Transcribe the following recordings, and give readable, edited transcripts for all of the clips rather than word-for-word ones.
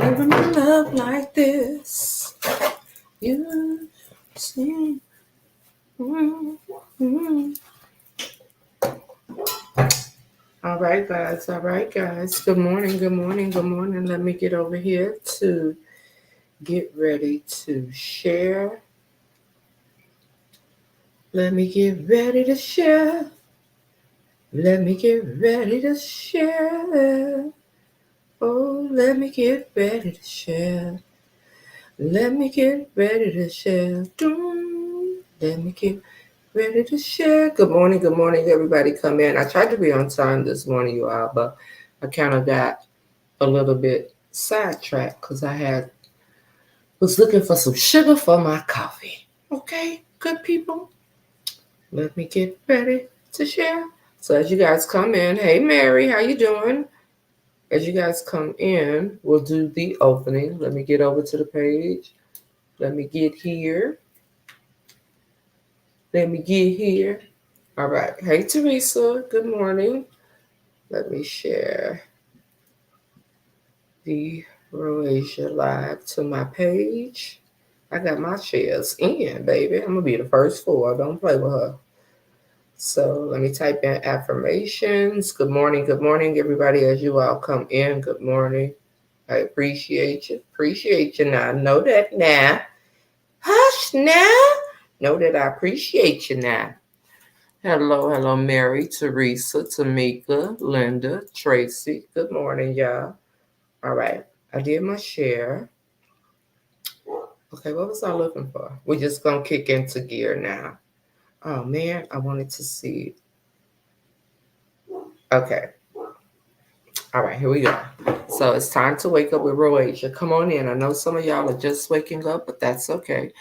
Never been love like this. You see. Mm-hmm. All right, guys. All right, guys. Good morning. Good morning. Good morning. Let me get over here to get ready to share. Let me get ready to share. Let me get ready to share. Oh, let me get ready to share. Let me get ready to share. Let me get ready to share. Good morning, everybody. Come in. I tried to be on time this morning, you all, but I kind of got a little bit sidetracked because was looking for some sugar for my coffee. Okay, good people. Let me get ready to share. So as you guys come in, hey Mary, how you doing? As you guys come in, we'll do the opening. Let me get over to the page. Let me get here. Let me get here. All right. Hey Teresa, good morning. Let me share the RoAsia live to my page. I got my shares in, baby. I'm gonna be the first four. Don't play with her. So let me type in affirmations. Good morning, everybody. As you all come in, good morning. I appreciate you. Appreciate you now. Know that now. Hush now. Know that I appreciate you now. Hello, Mary, Teresa, Tamika, Linda, Tracy. Good morning, y'all. All right. I did my share. Okay, what was I looking for? We're just going to kick into gear now. Oh, man, I wanted to see. Okay. All right, here we go. So it's time to wake up with RoAsia. Come on in. I know some of y'all are just waking up, but that's okay.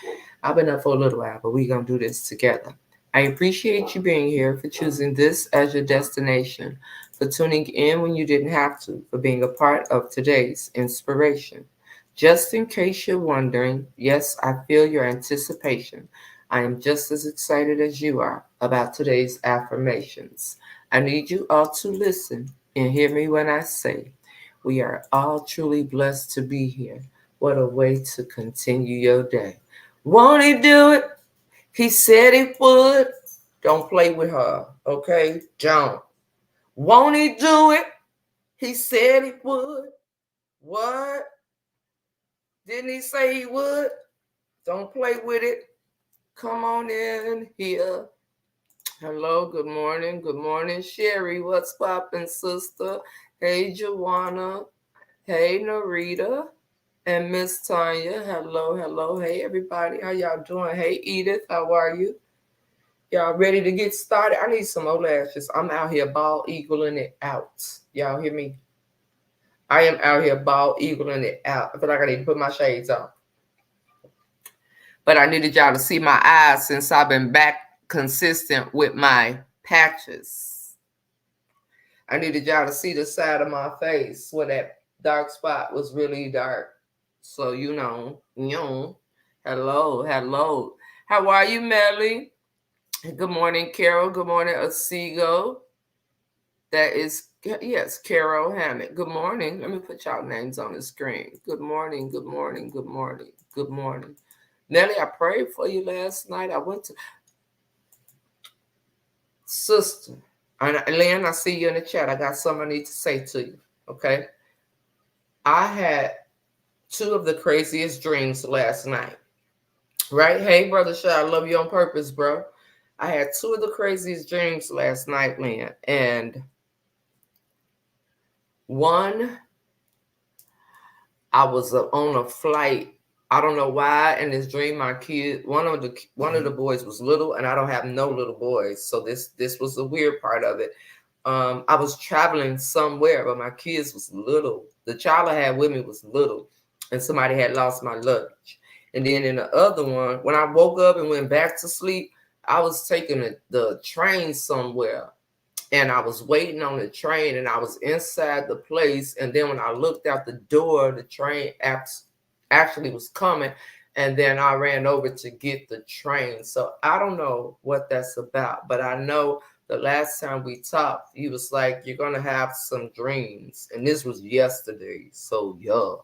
I've been up for a little while, but we're going to do this together. I appreciate you being here, for choosing this as your destination, for tuning in when you didn't have to, for being a part of today's inspiration. Just in case you're wondering, yes, I feel your anticipation. I am just as excited as you are about today's affirmations. I need you all to listen and hear me when I say, we are all truly blessed to be here. What a way to continue your day. Won't he do it? He said he would. Don't play with her, okay? Don't. Won't he do it? He said he would. What? Didn't he say he would? Don't play with it. Come on in here. Hello, good morning. Good morning, Sherry. What's poppin', sister? Hey, Joanna. Hey, Narita. And Miss Tanya. Hello. Hey, everybody. How y'all doing? Hey, Edith. How are you? Y'all ready to get started? I need some more lashes. I'm out here bald eagling it out. Y'all hear me? I am out here bald eagling it out. I feel like I need to put my shades on. But I needed y'all to see my eyes since I've been back consistent with my patches. I needed y'all to see the side of my face where that dark spot was really dark. So, hello. How are you, Melly? Good morning, Carol. Good morning, Asigo. That is, yes, Carol Hammett. Good morning. Let me put y'all names on the screen. Good morning. Nelly, I prayed for you last night. I went to Sister. And Lynn, I see you in the chat. I got something I need to say to you. Okay. I had two of the craziest dreams last night. Right? Hey, Brother Shaw, I love you on purpose, bro. I had two of the craziest dreams last night, Lynn. And one, I was on a flight. I don't know why. In this dream, my kid, one of the boys was little, and I don't have no little boys, so this was the weird part of it. I was traveling somewhere, but my kids was little. The child I had with me was little, and somebody had lost my luggage. And then in the other one, when I woke up and went back to sleep, I was taking the train somewhere. And I was waiting on the train, and I was inside the place. And then when I looked out the door, the train actually was coming. And then I ran over to get the train. So I don't know what that's about, but I know the last time we talked, you was like, you're going to have some dreams. And this was yesterday. So, yeah.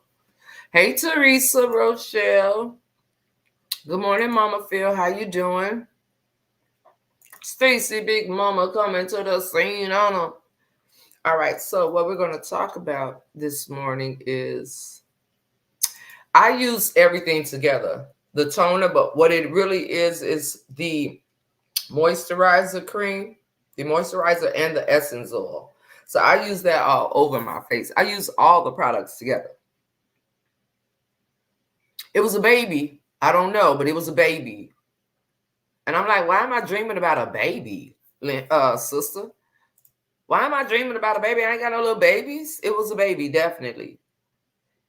Hey, Teresa, Rochelle. Good morning, Mama Phil. How you doing? Stacy, Big Mama, coming to the scene on them. All right, so what we're going to talk about this morning is I use everything together. The toner, but what it really is the moisturizer cream, the moisturizer, and the essence oil. So I use that all over my face. I use all the products together. It was a baby. I don't know, but it was a baby. And I'm like, why am I dreaming about a baby, sister? Why am I dreaming about a baby? I ain't got no little babies. It was a baby, definitely.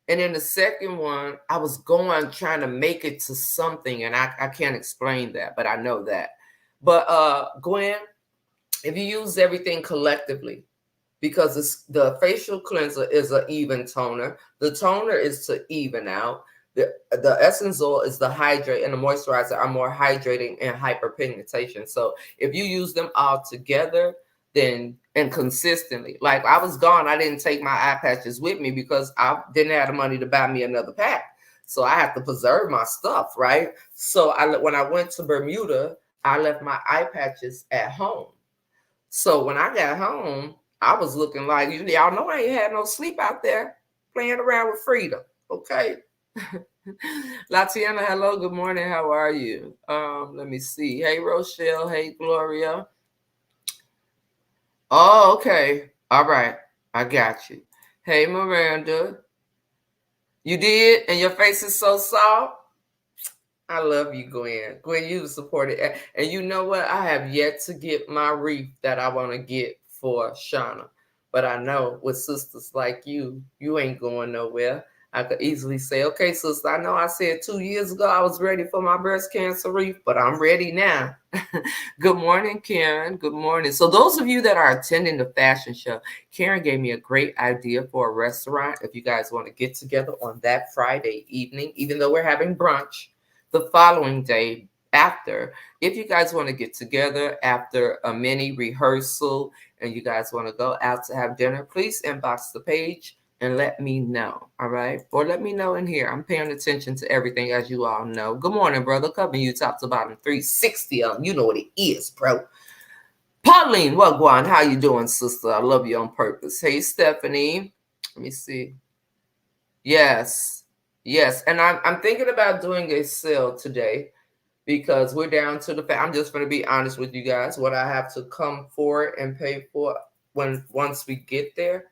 And then the second one, I was going trying to make it to something, and I can't explain that, but I know that. But Gwen, if you use everything collectively, because the facial cleanser is an even toner, the toner is to even out. The essence oil is the hydrate, and the moisturizer are more hydrating and hyperpigmentation. So if you use them all together, then and consistently, like I was gone, I didn't take my eye patches with me because I didn't have the money to buy me another pack. So I have to preserve my stuff, right? So when I went to Bermuda, I left my eye patches at home. So when I got home, I was looking like, y'all know I ain't had no sleep out there playing around with freedom. Okay. Latiana, hello, good morning. How are you? Let me see. Hey, Rochelle. Hey, Gloria. Oh, okay. All right. I got you. Hey, Miranda. You did? And your face is so soft? I love you, Gwen. Gwen, you supported. And you know what? I have yet to get my wreath that I want to get for Shauna. But I know with sisters like you ain't going nowhere. I could easily say, okay, sister, I know I said 2 years ago I was ready for my breast cancer wreath, but I'm ready now. Good morning, Karen. Good morning. So those of you that are attending the fashion show, Karen gave me a great idea for a restaurant. If you guys want to get together on that Friday evening, even though we're having brunch, the following day after, if you guys want to get together after a mini rehearsal and you guys want to go out to have dinner, please inbox the page and let me know. All right. Or let me know in here. I'm paying attention to everything, as you all know. Good morning, brother. Covering you top to bottom 360 of them. You know what it is, bro. Pauline, what Guan? How you doing, sister? I love you on purpose. Hey, Stephanie. Let me see. Yes. Yes. And I'm thinking about doing a sale today because we're down to the I'm just going to be honest with you guys. What I have to come for and pay for once we get there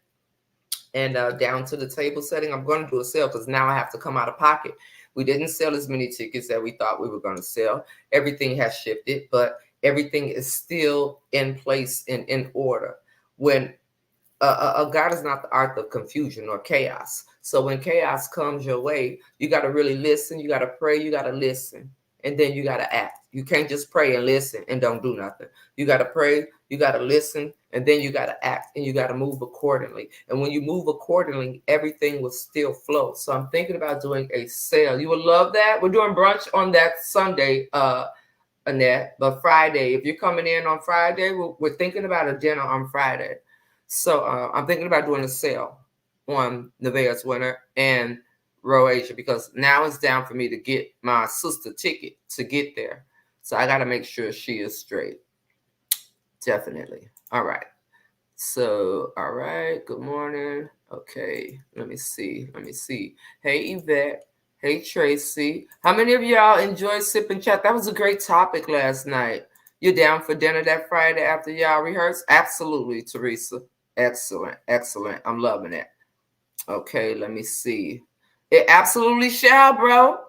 and down to the table setting, I'm going to do a sale because now I have to come out of pocket. We didn't sell as many tickets that we thought we were going to sell. Everything has shifted, but everything is still in place and in order. When God is not the art of confusion or chaos. So when chaos comes your way, you got to really listen. You got to pray. You got to listen. And then you got to act. You can't just pray and listen and don't do nothing. You got to pray. You got to listen. And then you got to act. And you got to move accordingly. And when you move accordingly, everything will still flow. So I'm thinking about doing a sale. You would love that. We're doing brunch on that Sunday, Annette. But Friday, if you're coming in on Friday, we're thinking about a dinner on Friday. So I'm thinking about doing a sale on Nevaeh's winner and RoAsia because now it's down for me to get my sister ticket to get there. So I got to make sure she is straight. Definitely. All right. So, all right. Good morning. Okay. Let me see. Hey, Yvette. Hey, Tracy. How many of y'all enjoyed Sip and Chat? That was a great topic last night. You down for dinner that Friday after y'all rehearse? Absolutely, Teresa. Excellent. Excellent. I'm loving it. Okay, let me see. It absolutely shall, bro.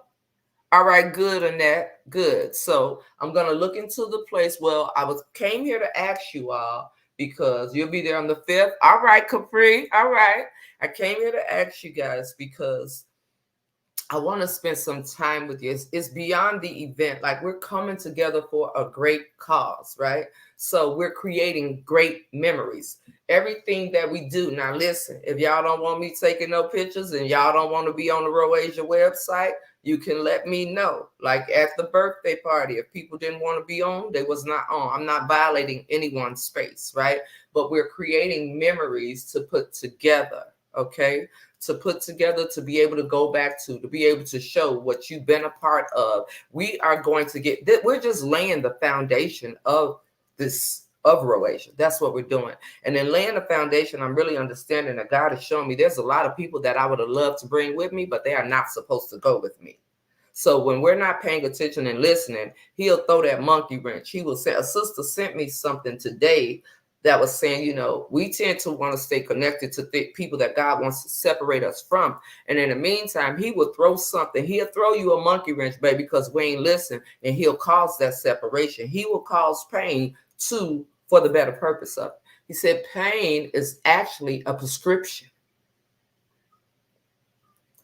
All right, good, Annette. Good. So I'm gonna look into the place. Well, came here to ask you all because you'll be there on the 5th. All right, Capri. All right. I came here to ask you guys because I want to spend some time with you. It's beyond the event. Like we're coming together for a great cause, right? So we're creating great memories. Everything that we do. Now, listen, if y'all don't want me taking no pictures and y'all don't want to be on the RoAsia website, you can let me know. Like at the birthday party, if people didn't want to be on, they was not on. I'm not violating anyone's space, right? But we're creating memories to put together. okay, to put together, to be able to go back to be able to show what you've been a part of. We are going to we're just laying the foundation of this, of RoAsia. That's what we're doing. And then laying the foundation, I'm really understanding that God is showing me there's a lot of people that I would have loved to bring with me, but they are not supposed to go with me. So when we're not paying attention and listening, he'll throw that monkey wrench. He will say, a sister sent me something today that was saying, we tend to want to stay connected to people that God wants to separate us from. And in the meantime, he will throw something. He'll throw you a monkey wrench, baby, because we ain't listen. And he'll cause that separation. He will cause pain too, for the better purpose of it. He said pain is actually a prescription.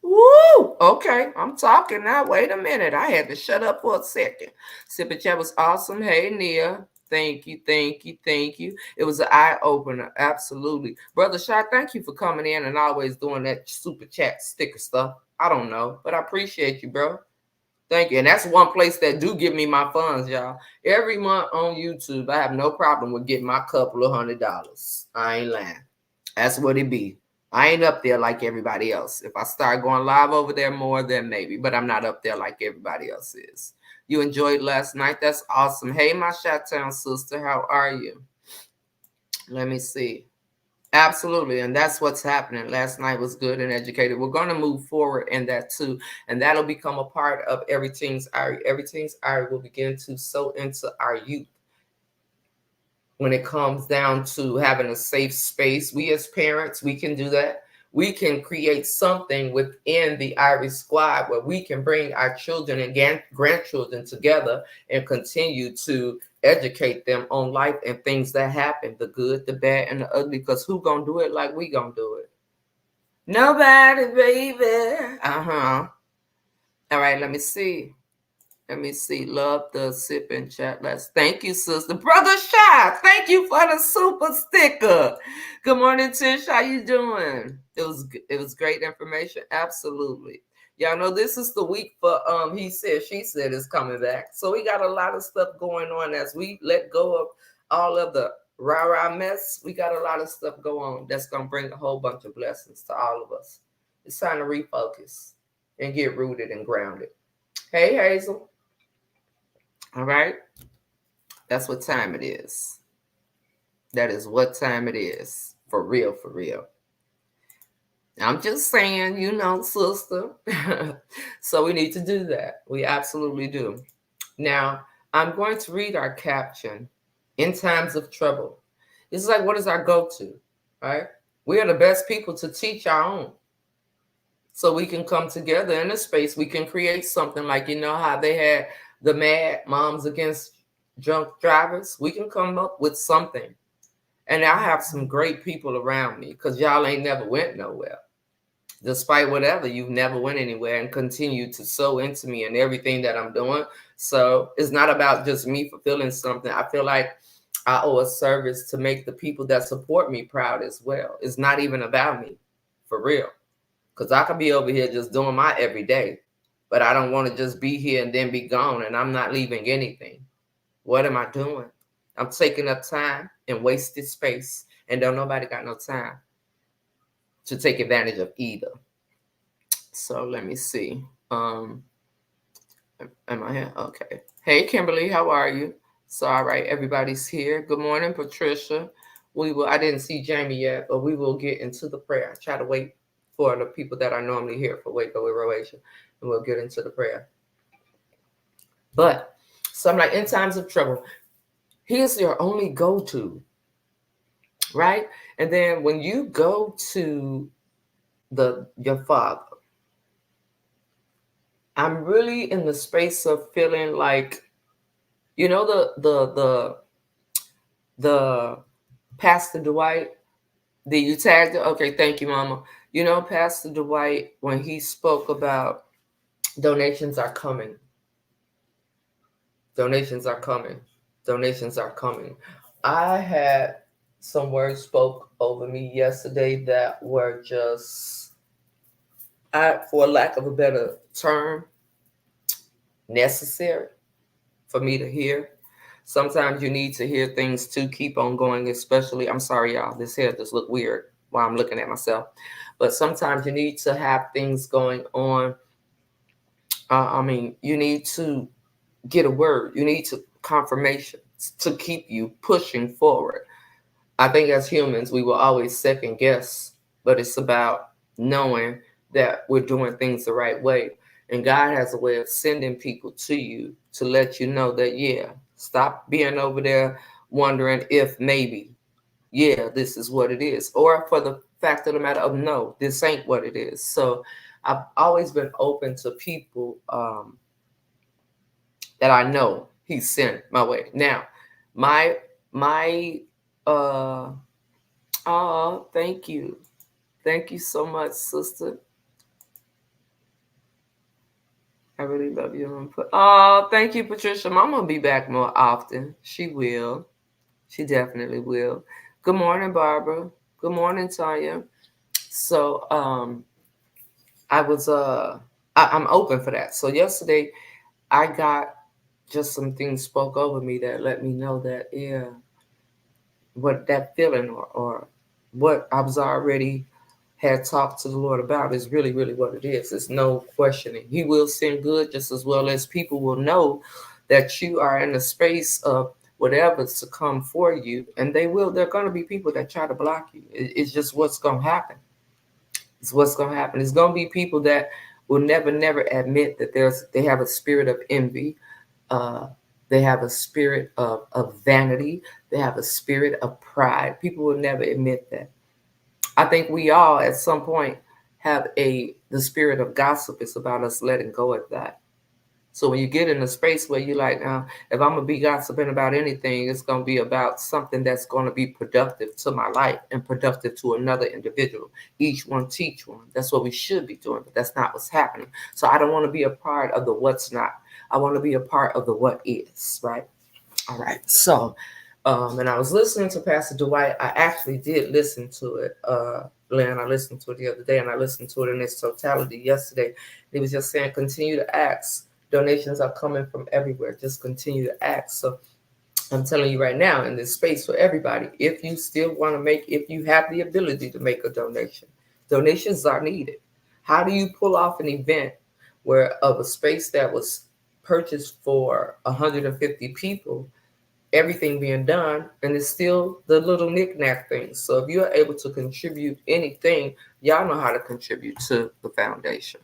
Woo! Okay, I'm talking now. Wait a minute. I had to shut up for a second. Sip Chat was awesome. Hey, Nia. Thank you, thank you, thank you. It was an eye opener. Absolutely. Brother Shy, thank you for coming in and always doing that super chat sticker stuff. I don't know, but I appreciate you, bro. Thank you. And that's one place that do give me my funds, y'all. Every month on YouTube, I have no problem with getting my couple of $100. I ain't lying. That's what it be. I ain't up there like everybody else. If I start going live over there more, then maybe. But I'm not up there like everybody else is. You enjoyed last night? That's awesome. Hey, my Chi-Town sister, how are you? Let me see. Absolutely. And that's what's happening. Last night was good and educated. We're going to move forward in that too. And that'll become a part of Everything's Ari. Everything's Ari will begin to sow into our youth. When it comes down to having a safe space, we as parents, we can do that. We can create something within the Irish squad where we can bring our children and grandchildren together and continue to educate them on life and things that happen, the good, the bad, and the ugly. Because who gonna do it like we gonna do it? Nobody, baby. Uh-huh. All right, let me see. Let me see. Love the sip and chat. Thank you, sister. Brother Shy, thank you for the super sticker. Good morning, Tish. How you doing? It was great information. Absolutely. Y'all know this is the week for he said, she said is coming back. So we got a lot of stuff going on as we let go of all of the rah-rah mess. We got a lot of stuff go on that's gonna bring a whole bunch of blessings to all of us. It's time to refocus and get rooted and grounded. Hey, Hazel. All right. That's what time it is. That is what time it is. For real, for real. I'm just saying, sister. So we need to do that. We absolutely do. Now, I'm going to read our caption. In times of trouble. It's like, what is our go-to? Right? We are the best people to teach our own. So we can come together in a space. We can create something like, how they had the Mad Moms Against Drunk Drivers. We can come up with something. And I have some great people around me because y'all ain't never went nowhere. Despite whatever, you've never went anywhere and continue to sow into me and everything that I'm doing. So it's not about just me fulfilling something. I feel like I owe a service to make the people that support me proud as well. It's not even about me, for real. Because I could be over here just doing my everyday. But I don't want to just be here and then be gone and I'm not leaving anything. What am I doing? I'm taking up time and wasted space and don't nobody got no time to take advantage of either. So let me see. Am I here? Okay. Hey, Kimberly, how are you? So, all right, everybody's here. Good morning, Patricia. I didn't see Jamie yet, but we will get into the prayer. I try to wait for the people that are normally here for Wake Up with RoAsia, and we'll get into the prayer. But, so I'm like, in times of trouble, here's your only go-to, right? And then when you go to your Father, I'm really in the space of feeling like, the Pastor Dwight. Did you tag it? Okay, thank you, Mama. Pastor Dwight, when he spoke about donations are coming. Donations are coming. Donations are coming. I had some words spoke over me yesterday that were just, for lack of a better term, necessary for me to hear. Sometimes you need to hear things to keep on going, especially, I'm sorry, y'all, this hair just look weird while I'm looking at myself. But sometimes you need to have things going on. You need to get a word. You need to confirmation to keep you pushing forward. I think as humans, we will always second guess, but it's about knowing that we're doing things the right way. And God has a way of sending people to you to let you know that, yeah, stop being over there wondering if maybe, yeah, this is what it is. Or for the fact of the matter of, no, this ain't what it is. So I've always been open to people that I know He sent my way. Now, my uh oh, thank you. Thank you so much, sister. I really love your input. Oh, thank you, Patricia. Mama will be back more often. She will. She definitely will. Good morning, Barbara. Good morning, Tanya. So I was I'm open for that. So yesterday I got just some things spoke over me that let me know that, yeah, what that feeling or what I was already had talked to the Lord about is really, really what it is. It's no questioning. He will send good just as well as people will know that you are in a space of whatever's to come for you. And there are going to be people that try to block you. It's just what's going to happen. It's what's going to happen. It's going to be people that will never admit that they have a spirit of envy. Uh, they have a spirit of vanity. They have a spirit of pride. People will never admit that. I think we all at some point have the spirit of gossip. It's about us letting go of that. So when you get in a space where you're like, if I'm gonna be gossiping about anything, it's gonna be about something that's gonna be productive to my life and productive to another individual. Each one teach one. That's what we should be doing, but that's not what's happening. So I don't want to be a part of the what's not. I want to be a part of the what is, right? All right. So and I was listening to Pastor Dwight. I actually did listen to it, Lynn. I listened to it the other day, and I listened to it in its totality yesterday. He was just saying, continue to ask. Donations are coming from everywhere. Just continue to ask. So I'm telling you right now, in this space for everybody, if you still want to if you have the ability to make a donation, donations are needed. How do you pull off an event of a space that was purchased for 150 people? Everything being done, and it's still the little knick-knack things. So if you're able to contribute anything, y'all know how to contribute to the foundation.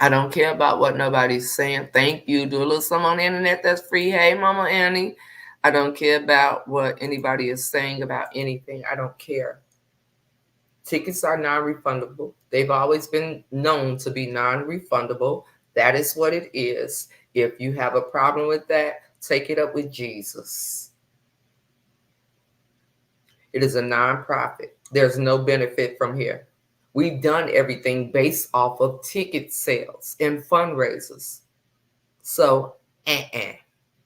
I don't care about what nobody's saying. Thank you. Do a little something on the internet that's free. Hey, Mama Annie. I don't care about what anybody is saying about anything. I don't care. Tickets are non-refundable. They've always been known to be non-refundable. That is what it is. If you have a problem with that, take it up with Jesus. It is a nonprofit. There's no benefit from here. We've done everything based off of ticket sales and fundraisers. So,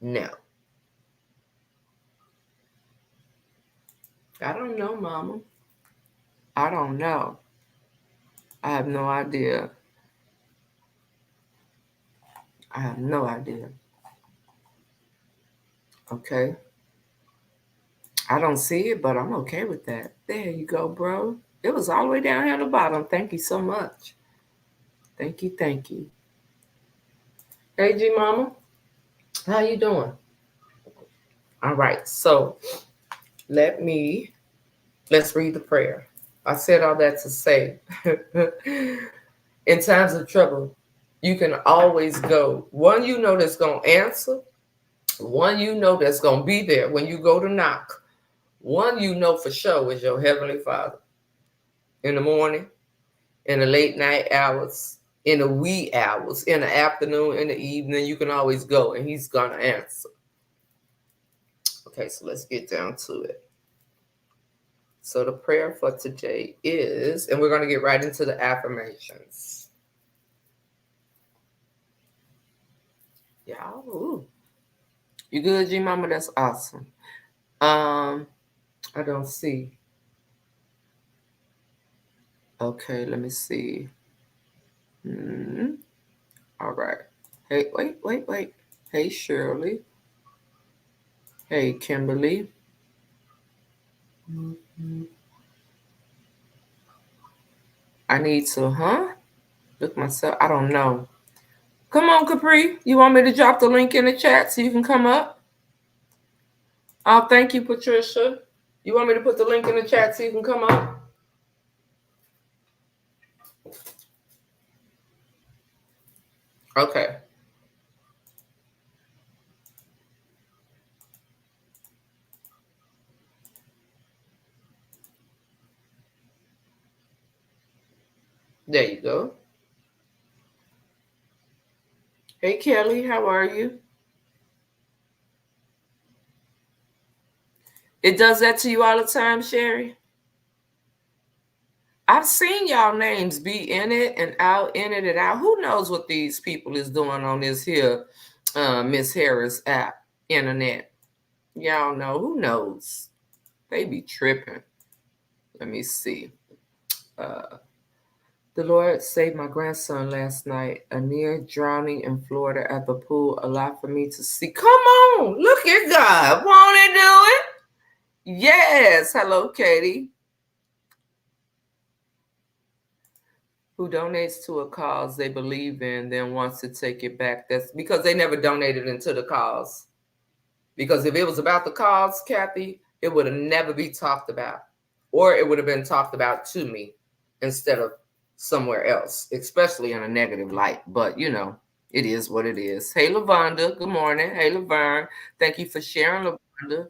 no. I don't know, Mama. I don't know. I have no idea. I have no idea. Okay. I don't see it, but I'm okay with that. There you go, bro. It was all the way down here at the bottom. Thank you so much. Thank you, thank you. Hey, G Mama. How you doing? All right. So let's read the prayer. I said all that to say, in times of trouble, you can always go. One you know that's going to answer. One you know that's going to be there when you go to knock. One you know for sure is your Heavenly Father. In the morning, in the late night hours, in the wee hours, in the afternoon, in the evening, you can always go and He's going to answer. Okay, so let's get down to it. So the prayer for today is, and we're going to get right into the affirmations. Y'all, you good, G Mama? That's awesome. I don't see. Okay, let me see. All right. Hey, wait. Hey, Shirley. Hey, Kimberly. I need to, huh? Look myself. I don't know. Come on, Capri. You want me to drop the link in the chat so you can come up? Oh, thank you, Patricia. You want me to put the link in the chat so you can come up? Okay. There you go. Hey, Kelly, how are you? It does that to you all the time, Sherry? I've seen y'all names be in it and out, in it and out. Who knows what these people is doing on this here Miss Harris app, internet? Y'all know. Who knows? They be tripping. Let me see. Uh, the Lord saved my grandson last night. A near drowning in Florida at the pool. A lot for me to see. Come on, look at God. Won't He do it? Yes. Hello, Katie. Who donates to a cause they believe in, then wants to take it back. That's because they never donated into the cause. Because if it was about the cause, Kathy, it would have never be talked about. Or it would have been talked about to me instead of somewhere else, especially in a negative light. But it is what it is. Hey Lavonda, good morning. Hey Laverne. Thank you for sharing, Lavonda.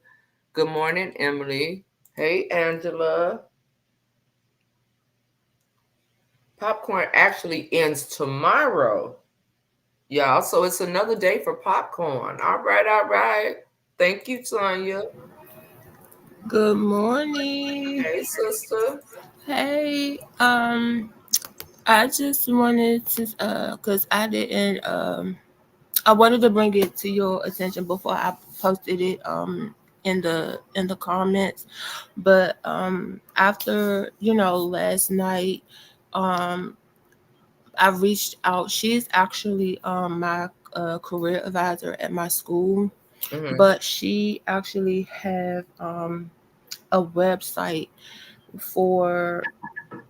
Good morning, Emily. Hey Angela. Popcorn actually ends tomorrow, y'all. So it's another day for popcorn. All right, all right. Thank you, Tanya. Good morning. Hey, sister. Hey, I just wanted to, cause I didn't, I wanted to bring it to your attention before I posted it, in the comments, but after last night, um, I reached out. She's actually my career advisor at my school, Mm-hmm. but she actually have a website for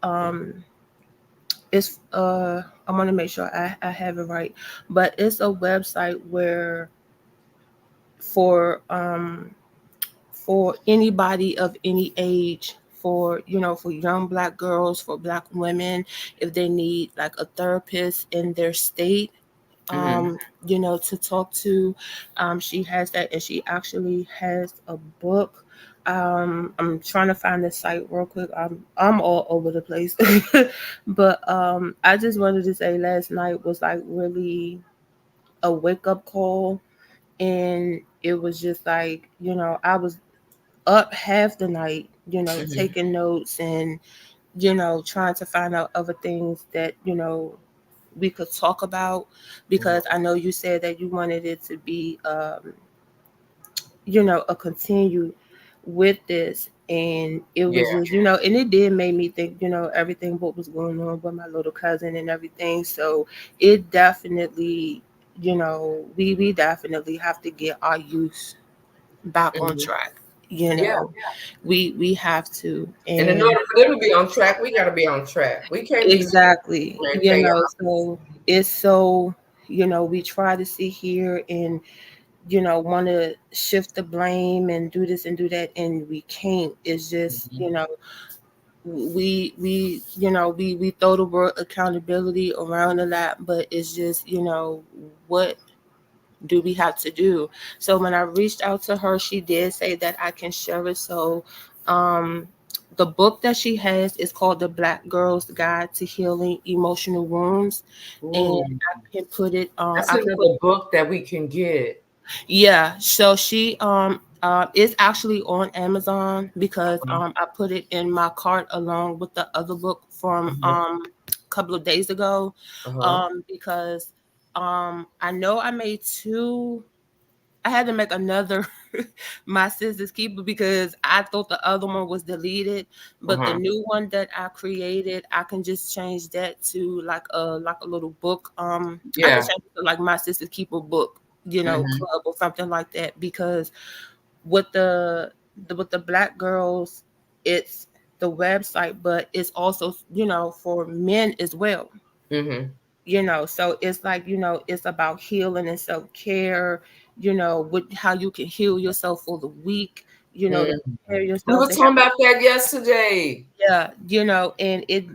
um it's I want to make sure I have it right, but it's a website where for for anybody of any age, for for young black girls, for black women, if they need like a therapist in their state, Mm-hmm. um to talk to. She has that, and she actually has a book. I'm trying to find the site real quick. I'm all over the place. But I just wanted to say last night was like really a wake up call, and it was just like, I was up half the night, Mm-hmm. taking notes, and trying to find out other things that we could talk about, because I know you said that you wanted it to be a continue with this. And it Yeah. was just, and it did make me think, everything what was going on with my little cousin and everything. So it definitely, we definitely have to get our youth back on Mm-hmm. track. Yeah. We have to. And in And order for them to be on track, we got to be on track. We can't be exactly, in chaos. so it's so, we try to sit here and want to shift the blame and do this and do that, and we can't. It's just, Mhm. we throw the word accountability around a lot, but it's just, what do we have to do? So when I reached out to her, she did say that I can share it. So um the book that she has is called The Black Girl's Guide to Healing Emotional Wounds, and Ooh, I can put it that's I can put another book that we can get. yeah, so she it's actually on Amazon, because I put it in my cart along with the other book from Uh-huh. a couple of days ago, Uh-huh. because I know I had to make another my sister's keeper, because I thought the other one was deleted, but the Uh-huh. new one that I created, I can just change that to like a little book. I can Yeah. change it to like my sister's keeper book, Mm-hmm. club or something like that, because with the with the black girls, it's the website, but it's also, for men as well. Mm-hmm. So it's like, it's about healing and self-care, with how you can heal yourself for the week, to Mm. prepare We yourself were to have. talking about that yesterday. Yeah, and it,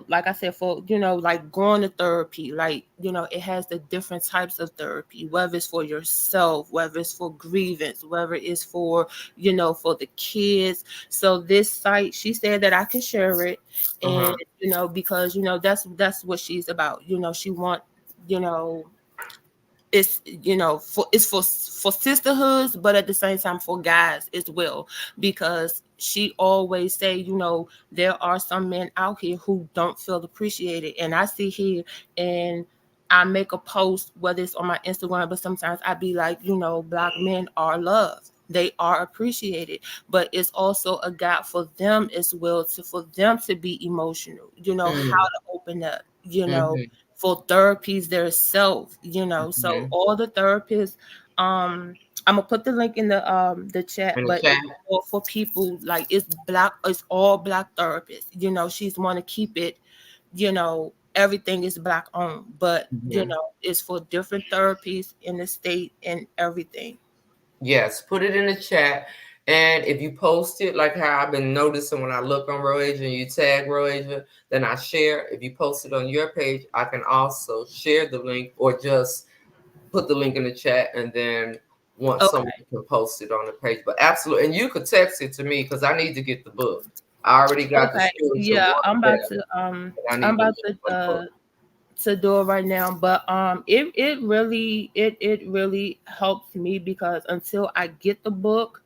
like I said, for, like going to therapy, like, it has the different types of therapy, whether it's for yourself, whether it's for grievance, whether it's for, for the kids. So this site, she said that I can share it, and Uh-huh. because that's what she's about. She want, you know, it's, for, it's for sisterhoods, but at the same time for guys as well, because she always say, there are some men out here who don't feel appreciated. And I see here, and I make a post, whether it's on my Instagram, but sometimes I be like, black men are loved, they are appreciated, but it's also a gap for them as well, to for them to be emotional, how Mm. to open up, Mm-hmm. for therapies their self, so Mm-hmm. all the therapists, I'm gonna put the link in the chat, In the but chat. it's all for people, like it's all black therapists, she's want to keep it, everything is black owned, but Mm-hmm. it's for different therapies in the state and everything. Yes, put it in the chat. And if you post it, like how I've been noticing when I look on RoAsia and you tag RoAsia, then I share. If you post it on your page, I can also share the link or just put the link in the chat, and then once someone Okay. can post it on the page. But absolutely, and you could text it to me because I need to get the book. I already got the Okay. spiritual Yeah, I'm about warfare, to but I I'm need the about link for the book. to do it right now, but it really helps me, because until I get the book,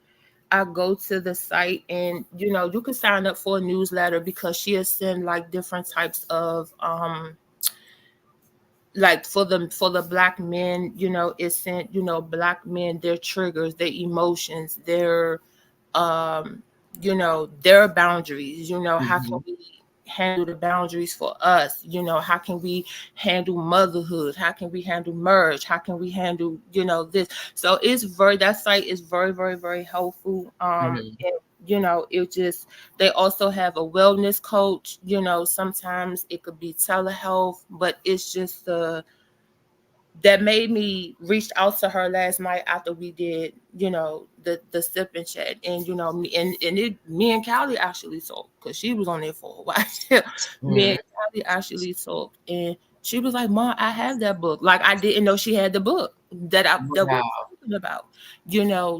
I go to the site, and you can sign up for a newsletter, because she'll send like different types of like for the black men, it sent, black men, their triggers, their emotions, um their boundaries, how can Mhm, we handle the boundaries for us, how can we handle motherhood, how can we handle merge, how can we handle, this. So it's very, that site is very, very, very helpful. mhm, And, it just, they also have a wellness coach, sometimes it could be telehealth, but it's just the that made me reach out to her last night after we did, the sip and chat, and me and Callie actually talked, because she was on there for a while. Me mhm. and Callie actually talked, and she was like, "Mom, I have that book." Like, I didn't know she had the book that we Wow. were talking about,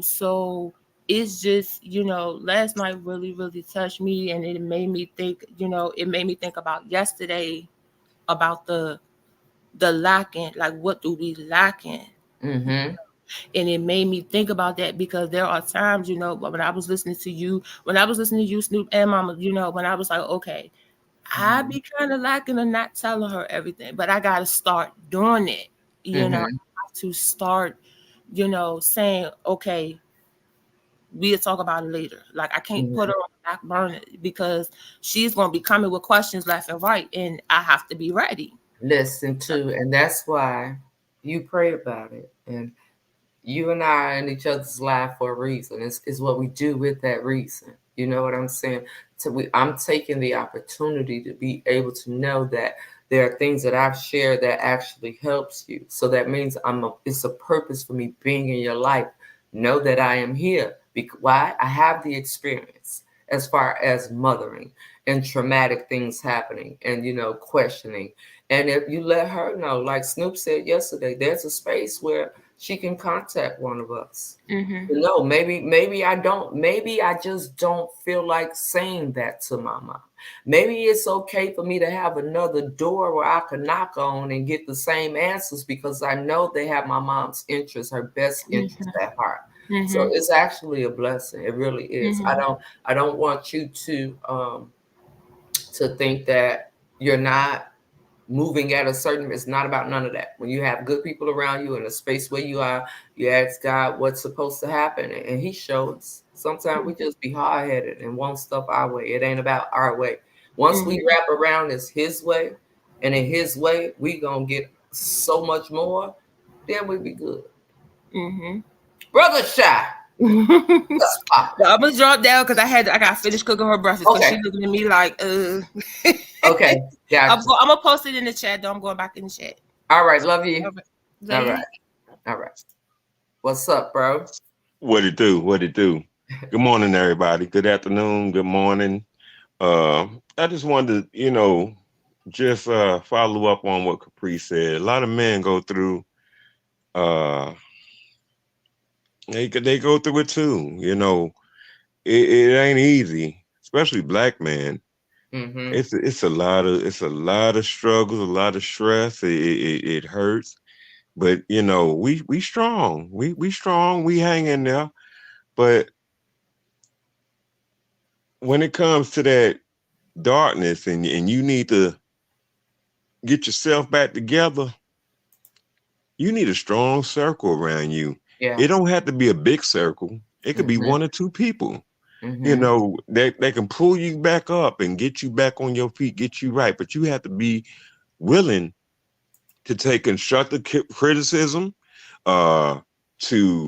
So it's just, last night really, really touched me, and it made me think. It made me think about yesterday, about the lacking, like what do we lacking, Mhm, and it made me think about that, because there are times, when I was listening to you, Snoop and Mama, when I was like, okay, I mhm, be kind of lacking of not telling her everything, but I got to start doing it. I mhm, have to start, saying, okay, we'll talk about it later. Like, I can't put mhm. her on the back burner, because she's gonna be coming with questions left and right, and I have to be ready. Listen to, and that's why you pray about it. And you and I are in each other's life for a reason. It's what we do with that reason. You know what I'm saying? So I'm taking the opportunity to be able to know that there are things that I've shared that actually helps you. So that means it's a purpose for me being in your life. Know that I am here. Why? I have the experience as far as mothering and traumatic things happening and, questioning. And if you let her know, like Snoop said yesterday, there's a space where she can contact one of us. Mhm. No, maybe I don't. Maybe I just don't feel like saying that to my mom. Maybe it's okay for me to have another door where I can knock on and get the same answers because I know they have my mom's interest, her best interest Mhm. at heart. So Mhm. it's actually a blessing. It really is. I Mhm. don't I don't want you to think that you're not moving at a certain, it's not about none of that. When you have good people around you in a space where you are, you ask God what's supposed to happen, and he shows. Sometimes we just be hard-headed and want stuff our way. It ain't about our way. Once we Mhm. wrap around as his way, and in his way we gonna get so much more, then we be good. Mhm. Brother Shy, Stop. I'm gonna drop down because I got finished cooking her breakfast because Okay. she's looking at me like, Okay. Gotcha. I'm gonna post it in the chat though. I'm going back in the chat. All right. Love you. All right. All Love right. you. All right. What's up, bro? What it do? What it do? Good morning, everybody. Good afternoon. Good morning. I just wanted to, just follow up on what Capri said. A lot of men go through. Uh, they go through it too. It ain't easy, especially black men. Mm-hmm. It's a lot of struggles, a lot of stress. It hurts, but we strong. We strong. We hang in there. But when it comes to that darkness and you need to get yourself back together, you need a strong circle around you. Yeah. It don't have to be a big circle. It could be Mm-hmm. one or two people, Mm-hmm. that can pull you back up and get you back on your feet, get you right. But you have to be willing to take constructive criticism, to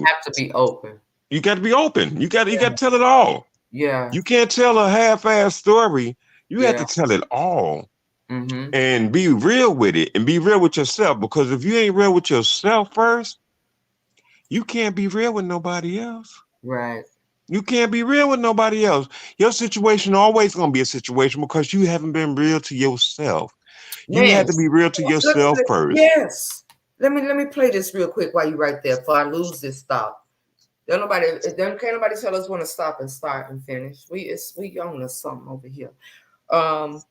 Have to be open. you got to be open. You got to Yeah. tell it all. Yeah. You can't tell a half-ass story. You have Yeah. to tell it all. Mm-hmm. And be real with it and be real with yourself, because if you ain't real with yourself first, you can't be real with nobody else. Right. You can't be real with nobody else. Your situation always going to be a situation because you haven't been real to yourself. You Man. have to be real to yourself first. Yes. Let me play this real quick while you right there before I lose this thought. Can't nobody tell us when to stop and start and finish. We own us something over here. Um,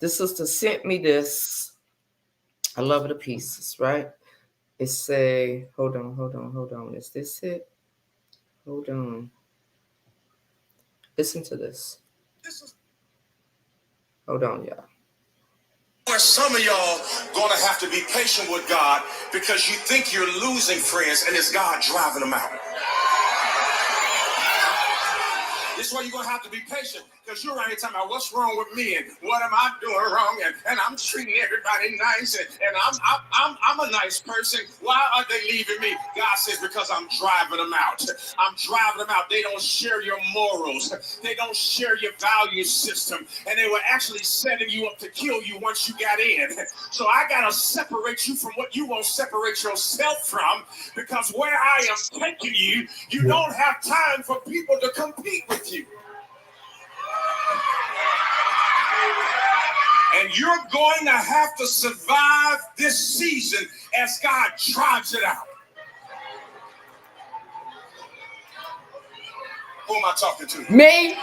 the sister sent me this. I love it to pieces, right? It say, hold on. Is this it? Hold on. Listen to this. Hold on, y'all. Where some of y'all gonna have to be patient with God because you think you're losing friends and it's God driving them out. This is why you're gonna have to be patient, because you're right here talking about what's wrong with me and what am I doing wrong, and I'm treating everybody nice, and I'm a nice person. Why are they leaving me? God says, because I'm driving them out. I'm driving them out. They don't share your morals. They don't share your value system, and they were actually setting you up to kill you once you got in. So I gotta separate you from what you won't separate yourself from, because where I am taking you, you don't have time for people to compete with you. And you're going to have to survive this season as God drives it out. Who am I talking to? Me.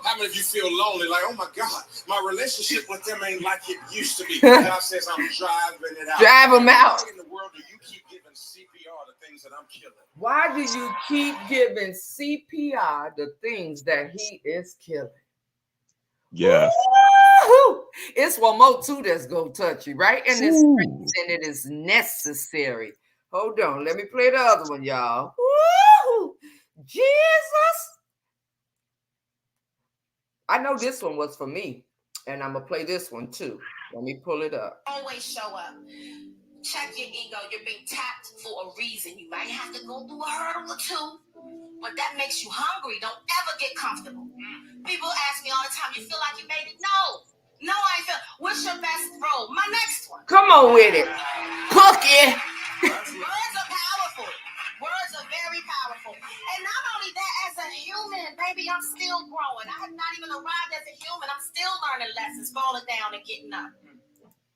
How many of you feel lonely? Like, oh my God, my relationship with them ain't like it used to be. God says, I'm driving it out. Drive them out. Why in the world do you keep giving CPR to things that I'm killing? Why do you keep giving CPR to things that he is killing? Yes. Woo-hoo! It's one more too that's gonna touch you, right? And it's and it is necessary. Hold on, let me play the other one, y'all. Woo-hoo! Jesus. I know this one was for me, and I'm gonna play this one too. Let me pull it up. Always show up. Check your ego. You're being tapped for a reason. You might have to go through a hurdle or two, but that makes you hungry. Don't ever get comfortable. People ask me all the time, you feel like you made it? No, I ain't feel. What's your best role? My next one. Come on with it. Cook it. Words are powerful. Words are very powerful. And not only that, as a human, baby, I'm still growing. I have not even arrived as a human. I'm still learning lessons, falling down and getting up.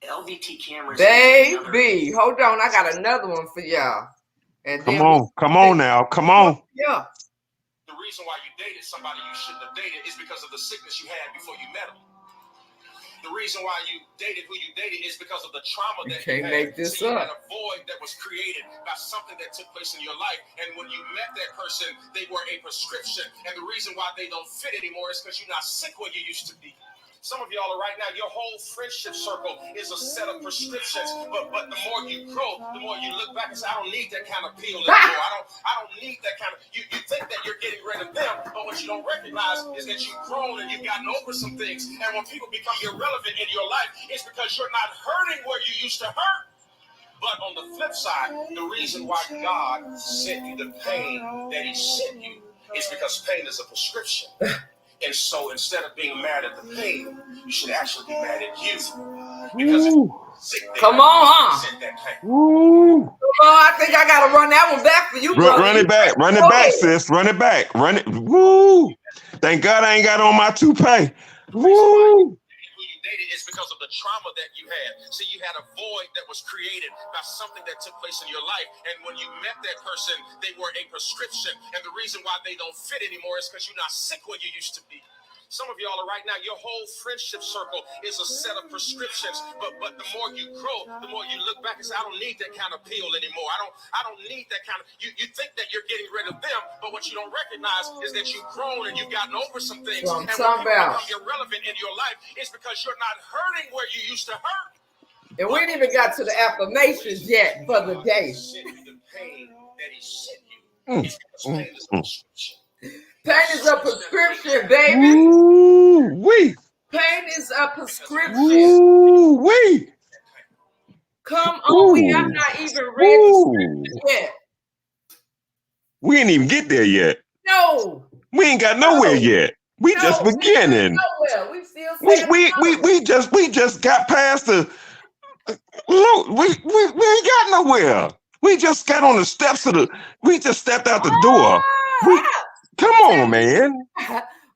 LVT cameras. Baby, hold on. I got another one for y'all. And Come on now. Come on. Yeah. The reason why you dated somebody you shouldn't have dated is because of the sickness you had before you met them. The reason why you dated who you dated is because of the trauma that you had. Make this so you up. had a void that was created by something that took place in your life. And when you met that person, they were a prescription. And the reason why they don't fit anymore is because you're not sick where you used to be. Some of y'all are right now, your whole friendship circle is a set of prescriptions. But the more you grow, the more you look back and say, I don't need that kind of pill anymore. I don't need that kind of. You think that you're getting rid of them, but what you don't recognize is that you've grown and you've gotten over some things. And when people become irrelevant in your life, it's because you're not hurting where you used to hurt, But on the flip side, the reason why God sent you the pain that he sent you is because pain is a prescription. And so instead of being mad at the pain, you should actually be mad at you. Because come on, sent that pain. Woo. I think I gotta run that one back for you, brother. Run it back. Run it back, sis. Run it back. Run it. Woo. Thank God I ain't got on my toupee. Woo. It's because of the trauma that you had. See, you had a void that was created by something that took place in your life. And when you met that person, they were a prescription. And the reason why they don't fit anymore is because you're not sick where you used to be. Some of y'all are right now, your whole friendship circle is a set of prescriptions. But the more you grow, the more you look back and say, I don't need that kind of pill anymore. I don't need that kind of, you think that you're getting rid of them, but what you don't recognize is that you've grown and you've gotten over some things. And when people become irrelevant in your life, it's because you're not hurting where you used to hurt. And we ain't even got to the affirmations yet for the day. The pain that he sent you is because pain is a prescription. Pain is a prescription, baby. Woo-wee. Pain is a prescription. Woo-wee. Come on, we have not even read the scripture yet. We ain't even get there yet. No. We ain't got nowhere yet. We just beginning. We just got past the. Look, we ain't got nowhere. We just got on the steps of the. We just stepped out the door. Come on, man.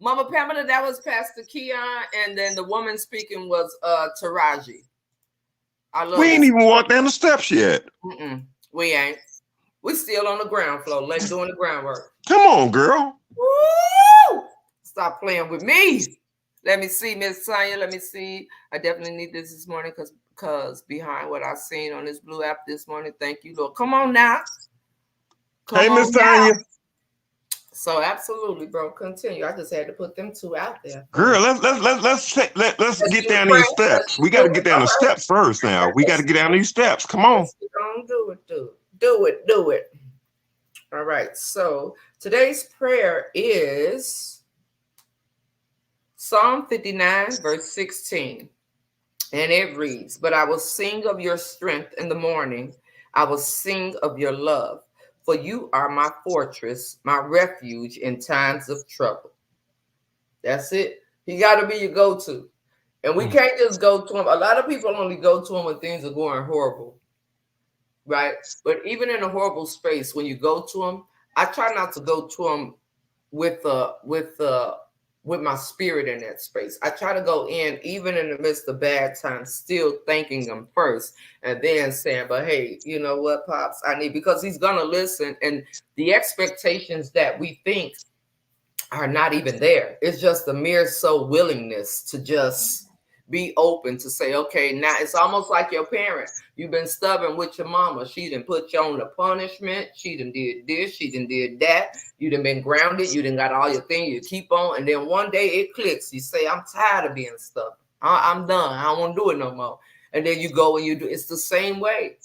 Mama Pamela, that was Pastor Keon, and then the woman speaking was Taraji. We ain't even walked down the steps yet. We ain't. We still on the ground floor, doing the groundwork. Come on, girl. Woo! Stop playing with me. Let me see, Miss Tanya. Let me see. I definitely need this morning because behind what I seen on this blue app this morning, thank you, Lord. Come on now. Hey, Miss Tanya. So absolutely, bro. Continue. I just had to put them two out there. Girl, let's get down these steps. We got to get down the steps first. Now we got to get down these steps. Come on. Don't do it. All right. So today's prayer is Psalm 59, verse 16, and it reads: "But I will sing of your strength in the morning. I will sing of your love. For you are my fortress, my refuge in times of trouble." That's it. He got to be your go-to. And we can't just go to him. A lot of people only go to him when things are going horrible, right? But even in a horrible space, when you go to him, I try not to go to him with my spirit in that space. I try to go in, even in the midst of bad times, still thanking him first, and then saying, but hey, you know what, Pops, I need, because he's going to listen. And the expectations that we think are not even there. It's just a mere willingness to just be open to say, okay, now it's almost like your parent. You've been stubborn with your mama. She done put you on the punishment. She done did this. She done did that. You done been grounded. You done got all your things. You keep on. And then one day it clicks. You say, I'm tired of being stubborn. I'm done. I don't want to do it no more. And then you go and you do. It's the same way.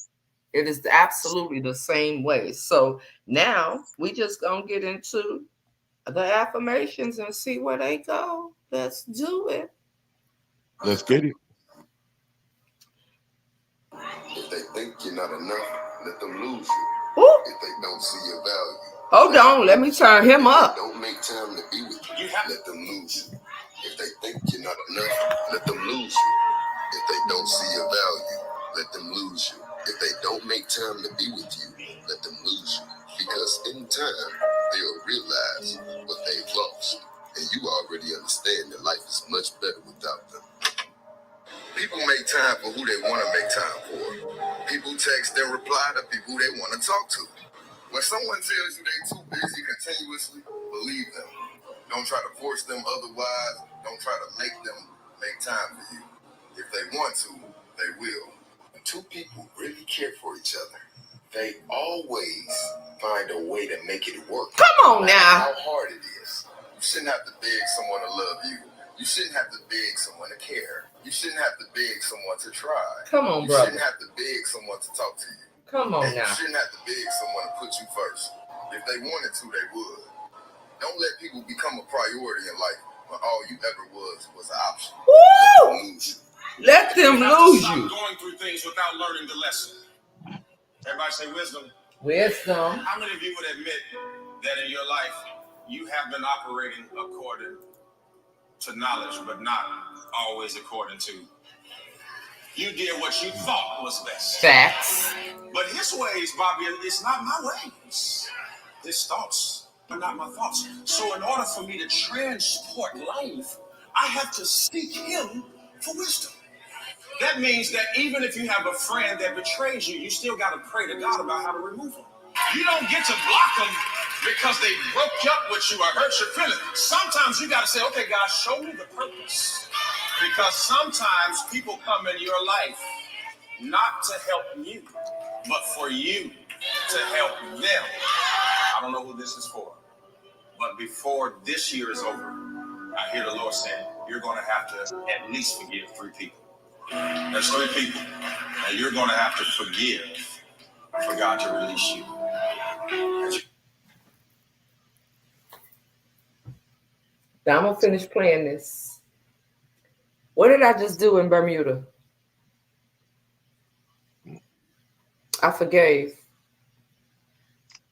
It is absolutely the same way. So now we just going to get into the affirmations and see where they go. Let's do it. Let's get it. If they think you're not enough, let them lose you. Ooh. If they don't see your value, hold on, let me turn him up. Don't make time to be with you. Let them lose you. If they think you're not enough, let them lose you. If they don't see your value, let them lose you. If they don't make time to be with you, let them lose you. Because in time, they'll realize what they've lost. And you already understand that life is much better without them. People make time for who they want to make time for. People text and reply to people they want to talk to. When someone tells you they're too busy continuously, believe them. Don't try to force them otherwise. Don't try to make them make time for you. If they want to, they will. When two people really care for each other, they always find a way to make it work. Come on now. How hard it is. You shouldn't have to beg someone to love you. You shouldn't have to beg someone to care. You shouldn't have to beg someone to try. Come on, you brother. You shouldn't have to beg someone to talk to you. Come on and now. You shouldn't have to beg someone to put you first. If they wanted to, they would. Don't let people become a priority in life when all you ever was an option. Woo! Let them lose you. Going through things without learning the lesson. Everybody say wisdom. Wisdom. How many of you would admit that in your life you have been operating according to knowledge, but not always according to? You did what you thought was best. Facts. But his ways, Bobby, it's not my ways. His thoughts are not my thoughts. So in order for me to transport life, I have to seek him for wisdom. That means that even if you have a friend that betrays you, you still got to pray to God about how to remove them. You don't get to block them because they broke up with you or hurt your feelings. Sometimes you got to say, okay, God, show me the purpose. Because sometimes people come in your life not to help you, but for you to help them. I don't know who this is for, but before this year is over, I hear the Lord saying, you're going to have to at least forgive 3 people. There's 3 people, and you're going to have to forgive for God to release you. Now I'm going to finish playing this. What did I just do in Bermuda? I forgave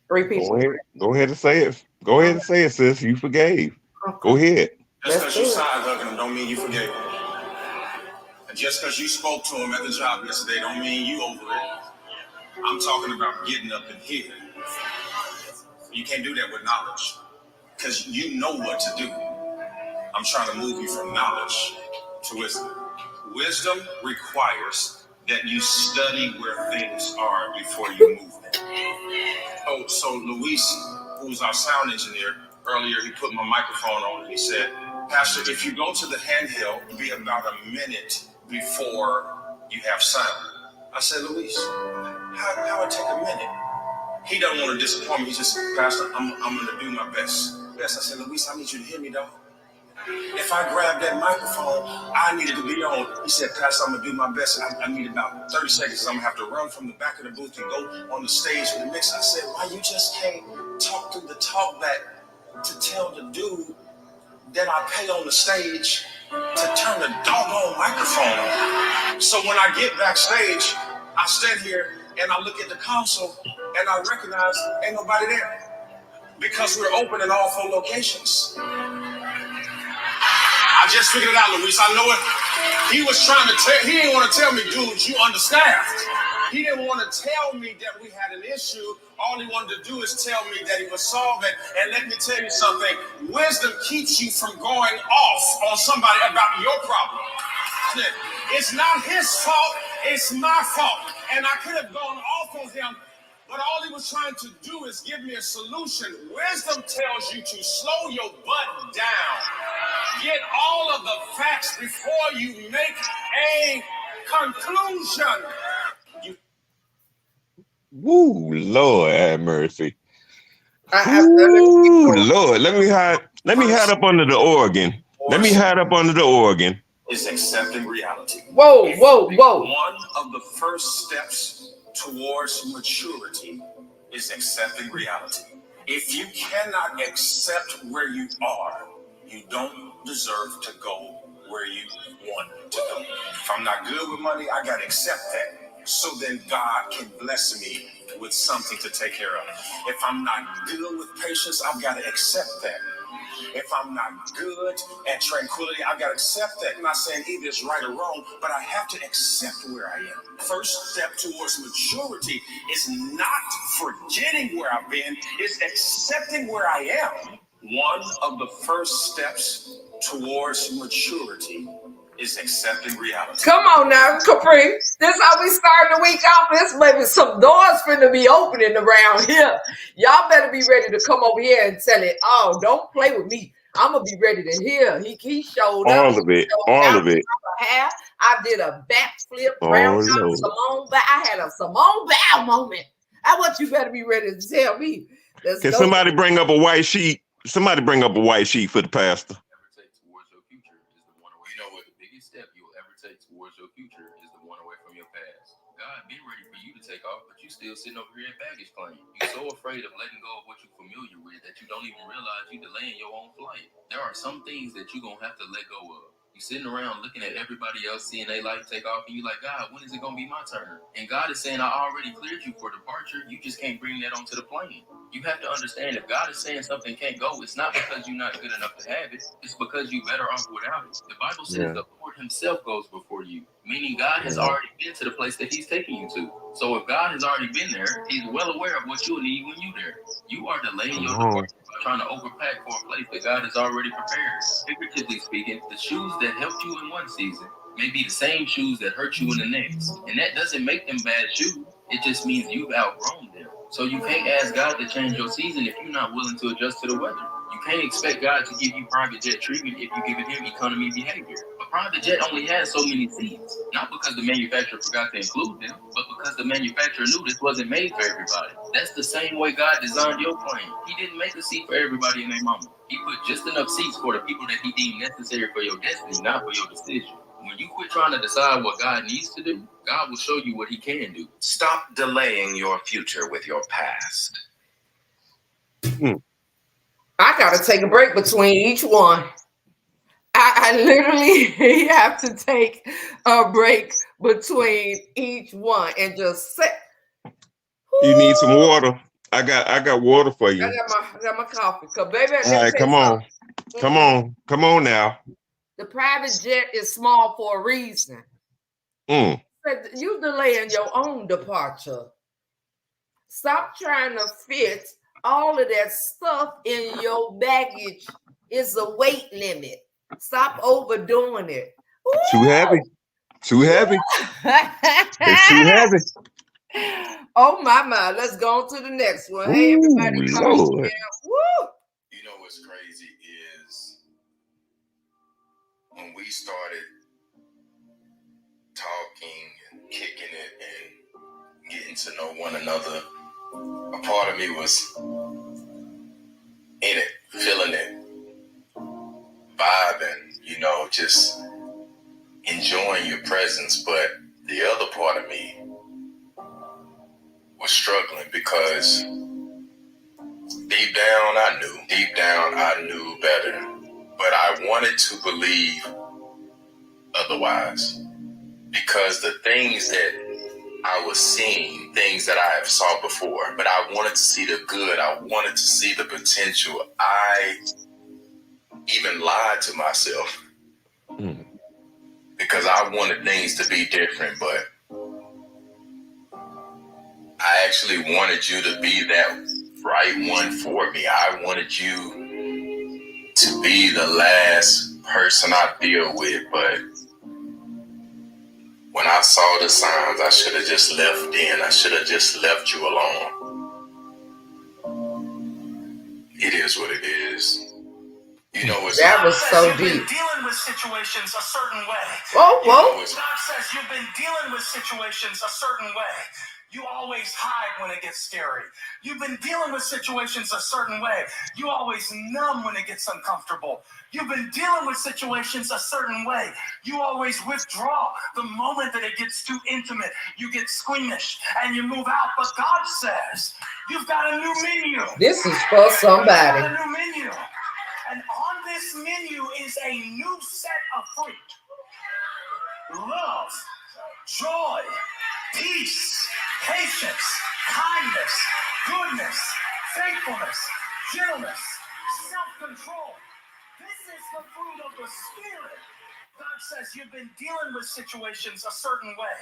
3 people. Go ahead and say it. Go ahead and say it, sis. You forgave. Okay. Go ahead. Just because you side hugging them don't mean you forgave them. And just because you spoke to him at the job yesterday don't mean you over it. I'm talking about getting up in here. You can't do that with knowledge because you know what to do. I'm trying to move you from knowledge to wisdom. Wisdom requires that you study where things are before you move them. So Luis, who's our sound engineer, earlier he put my microphone on and he said, Pastor, if you go to the handheld, be about a minute before you have sound. I said, Luis, how it take a minute? He doesn't want to disappoint me. He just said, Pastor, I'm going to do my best. I said, Luis, I need you to hear me, dog. If I grab that microphone, I needed to be on. He said, Pastor, I'm going to do my best. I need about 30 seconds. I'm going to have to run from the back of the booth and go on the stage with the mix. I said, why you just can't talk through the talk back to tell the dude that I pay on the stage to turn the doggone microphone on? So when I get backstage, I stand here and I look at the console and I recognize ain't nobody there because we're open in all 4 locations. I just figured it out, Luis. I know it. He was trying to tell, he didn't want to tell me, dude, you understaffed. He didn't want to tell me that we had an issue. All he wanted to do is tell me that he was solving. And let me tell you something. Wisdom keeps you from going off on somebody about your problem. It's not his fault. It's my fault. And I could have gone off on him. But all he was trying to do is give me a solution. Wisdom tells you to slow your butt down. Get all of the facts before you make a conclusion. Woo, Lord have mercy. Ooh, Lord, let me hide up under the organ. Let me hide up under the organ. Is accepting reality. Whoa. One of the first steps towards maturity is accepting reality. If you cannot accept where you are, you don't deserve to go where you want to go. If I'm not good with money, I got to accept that. So then God can bless me with something to take care of. If I'm not good with patience, I've got to accept that. If I'm not good at tranquility, I've got to accept that. I'm not saying either is right or wrong, but I have to accept where I am. First step towards maturity is not forgetting where I've been, it's accepting where I am. One of the first steps towards maturity is accepting reality. Come on now, Capri. This how we starting the week off. This maybe some doors finna be opening around here. Y'all better be ready to come over here and tell it. Oh, don't play with me. I'm gonna be ready to hear. He showed up. All of it. All of it. I did a backflip, Oh, round Lord. Simone. I had a Simone Bow moment. I want you better be ready to tell me. Let's Can go. somebody bring up a white sheet? Somebody bring up a white sheet for the pastor. Towards your future is the one away. You know what? The biggest step you'll ever take towards your future is the one away from your past. God been ready for you to take off, but you still sitting over here in baggage claim. You're so afraid of letting go of what you're familiar with that you don't even realize you're delaying your own flight. There are some things that you're gonna have to let go of. You sitting around looking at everybody else seeing their life take off, and you like, God, when is it gonna be my turn? And God is saying, I already cleared you for departure. You just can't bring that onto the plane. You have to understand, if God is saying something can't go, it's not because you're not good enough to have it. It's because you're better off without it. The Bible says the Lord himself goes before you, meaning God has already been to the place that he's taking you to. So if God has already been there, he's well aware of what you'll need when you're there. You are delaying your departure by trying to overpack for a place that God has already prepared. Figuratively speaking, the shoes that helped you in one season may be the same shoes that hurt you in the next. And that doesn't make them bad shoes. It just means you've outgrown them. So you can't ask God to change your season if you're not willing to adjust to the weather. You can't expect God to give you private jet treatment if you're giving him economy behavior. A private jet only has so many seats, not because the manufacturer forgot to include them, but because the manufacturer knew this wasn't made for everybody. That's the same way God designed your plane. He didn't make a seat for everybody and their mama. He put just enough seats for the people that he deemed necessary for your destiny, not for your decision. When you quit trying to decide what God needs to do, God will show you what he can do. Stop delaying your future with your past. I gotta take a break between each one. I literally have to take a break between each one and just sit. You need some water. I got water for you. I got my coffee. Cause baby, All right, come on. Come on now. The private jet is small for a reason. You delaying your own departure. Stop trying to fit all of that stuff in your baggage. It's a weight limit. Stop overdoing it. Ooh. Too heavy. It's too heavy. Oh my. Let's go on to the next one. Hey, everybody, come in. Woo. You know what's crazy is when we started talking and kicking it and getting to know one another, a part of me was in it, feeling it, vibing, just enjoying your presence. But the other part of me was struggling because deep down I knew better, but I wanted to believe otherwise, because the things that I was seeing, things that I have saw before, but I wanted to see the good. I wanted to see the potential. I even lied to myself because I wanted things to be different, but I actually wanted you to be that right one for me. I wanted you to be the last person I deal with, but when I saw the signs, I should have just left then. I should have just left you alone. It is what it is. That was so deep. You've been dealing with situations a certain way. Whoa. God says you've been dealing with situations a certain way. You always hide when it gets scary. You've been dealing with situations a certain way. You always numb when it gets uncomfortable. You've been dealing with situations a certain way. You always withdraw. The moment that it gets too intimate, you get squeamish and you move out. But God says you've got a new menu. This is for somebody. You've got a new menu. And on this menu is a new set of fruit. Love, joy, peace, patience, kindness, goodness, faithfulness, gentleness, self-control. This is the fruit of the Spirit. God says you've been dealing with situations a certain way.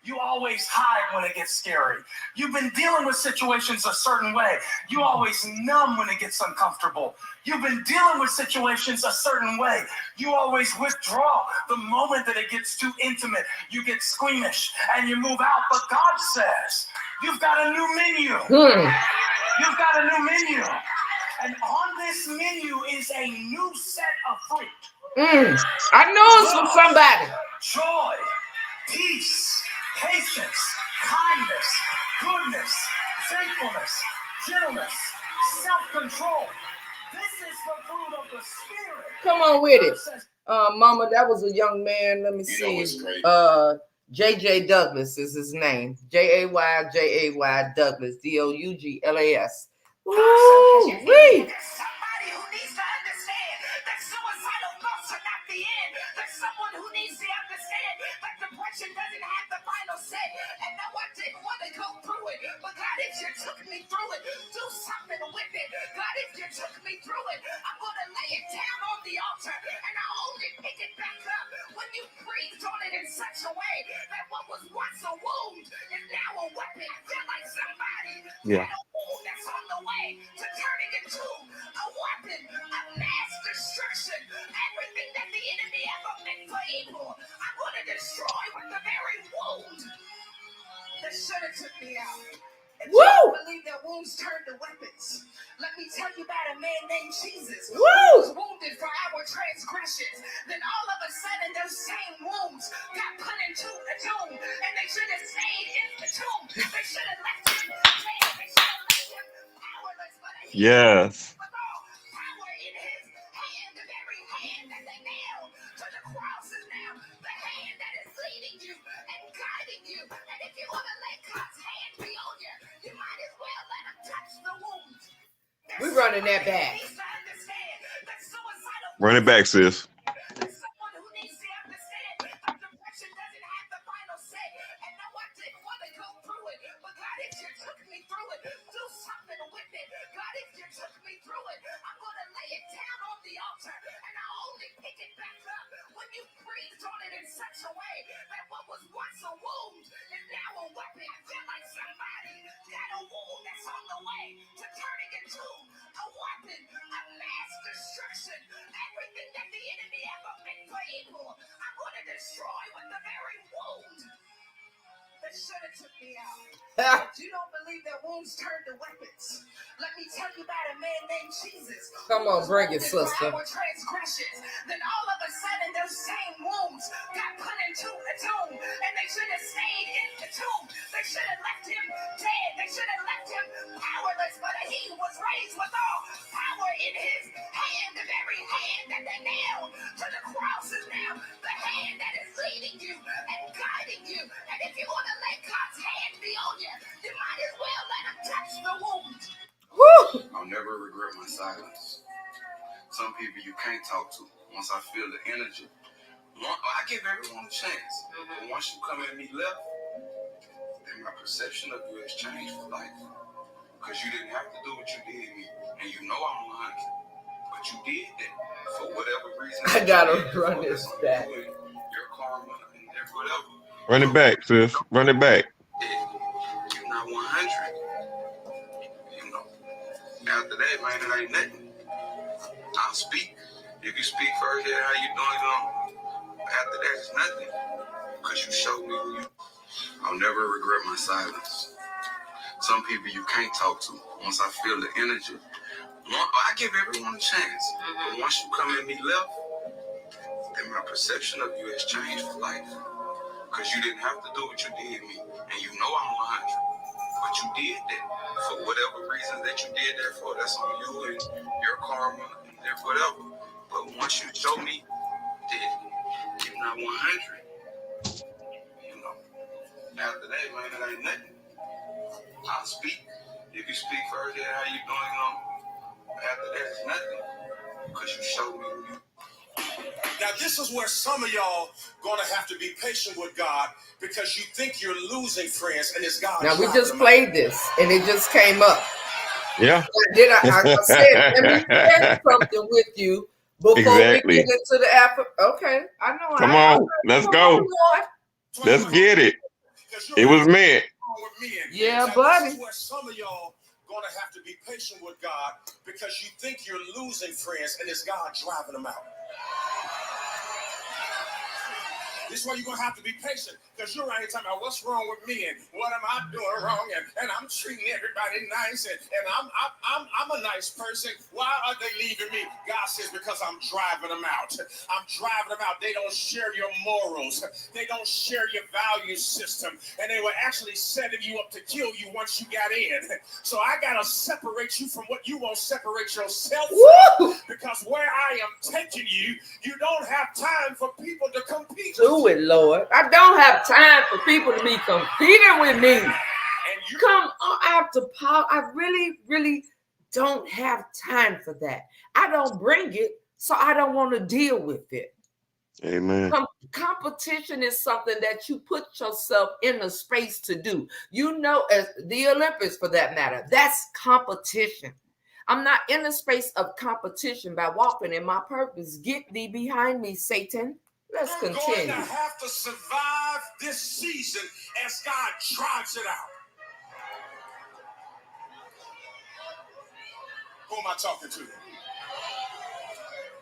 You always hide when it gets scary. You've been dealing with situations a certain way. You always numb when it gets uncomfortable. You've been dealing with situations a certain way. You always withdraw. The moment that it gets too intimate, you get squeamish and you move out. But God says, you've got a new menu. You've got a new menu. And on this menu is a new set of fruit. I know it's from somebody. Joy, peace, patience, kindness, goodness, faithfulness, gentleness, self-control. This is the fruit of the Spirit. Come on with it. Mama, that was a young man. Let me see. J.J. Douglas is his name. J.A.Y. Douglas. D-O-U-G-L-A-S. Woo-wee. Somebody who needs to understand that suicidal thoughts are not the end. That depression doesn't have the final say. And no, I didn't want to go through it, but God, if you took me through it, do something with it. God, if you took me through it, I'm going to lay it down on the altar, and I'll only pick it back up when you breathed on it in such a way that what was once a wound is now a weapon. I feel like somebody Yeah. had a wound that's on the way to turning into a weapon of mass destruction. Everything that the enemy ever meant for evil, I'm going to destroy with the very wound that should have took me out. And you don't believe that wounds turn to weapons. Let me tell you about a man named Jesus who was wounded for our transgressions. Then all of a sudden, those same wounds got put into the tomb, and they should have stayed in the tomb. They should have left him dead. They should have left him powerless. But he Yes. with all power in his hand, the very hand that they nailed to the cross is now the hand that is leading you and guiding you. And if you want to let God's hand be on you, you might as well let him touch the wound. We're running that back. Run it back, sis. There's someone who needs to understand that depression doesn't have the final say. And no, I didn't want to go through it, but God, if you took me through it, do something with it. God, if you took me through it, I'm going to lay it down on the altar, and I'll only pick it back up when you breathed on it in such a way that what was once a wound is now a weapon. I feel like somebody got a wound that's on the way to turning into a weapon of mass destruction. Everything that the enemy ever meant for evil, I'm going to destroy with the very wound that should have took me out. But you don't believe that wounds turn to weapons. Let me tell you about a man named Jesus. Come on, bring it, sister. Our transgressions. Then all of a sudden, those same wounds got put into the tomb, and they should have stayed in the tomb. They should have left him dead. They should have left him powerless. But he was raised with all power in his hand. The very hand that they nailed to the cross is now the hand that is leading you and guiding you. And if you want to let God's hand be on you, you might as well let him touch the wound. I'll never regret my silence. Some people you can't talk to. Once I feel the energy, I give everyone a chance. But once you come at me left, then my perception of you has changed for life. Because you didn't have to do what you did me, and you know I'm 100. But you did that for whatever reason. I gotta run this back. Your karma and whatever. Run it back, sis. Run it back. You're not 100. You know. After that, man, it ain't nothing. I'll speak. If you speak first, yeah, how you doing? You know. After that, it's nothing. Because you showed me who you. I'll never regret my silence. Some people you can't talk to. Once I feel the energy, I give everyone a chance. But once you come at me left, then my perception of you has changed for life. Because you didn't have to do what you did me, and you know I'm 100. But you did that for whatever reasons that you did that for. That's on you and your karma and whatever. But once you show me that you're not 100, you know, after that, man, it ain't nothing. I'll speak. If you speak first, yeah, how you doing? You know, after that, it's nothing. Because you showed me who you. Now, this is where some of y'all gonna have to be patient with God because you think you're losing friends, and it's God. Now we just played this, and it just came up. Yeah. Then I said, let me share something with you before Exactly. we get into the after. Okay, I know. Come on, let's go. Let's get it. It was meant. Yeah, buddy. This is where some of y'all gonna have to be patient with God because you think you're losing friends, and it's God driving them out. This is why you're going to have to be patient, because you're right here talking about what's wrong with me and what am I doing wrong, and I'm treating everybody nice, and I'm a nice person. Why are they leaving me? God says, because I'm driving them out. I'm driving them out. They don't share your morals. They don't share your value system, and they were actually setting you up to kill you once you got in. So I got to separate you from what you won't separate yourself from, because where I am taking you, you don't have time for people to compete with. Do it, Lord. I don't have time for people to be competing with me. Come on, I have to pause. I really don't have time for that. I don't bring it, so I don't want to deal with it. Amen. Competition is something that you put yourself in a space to do. You know, as the Olympics for that matter, that's competition. I'm not in a space of competition by walking in my purpose. Get thee behind me, Satan. Let's You're going to continue. have to survive this season as God drives it out. Who am I talking to?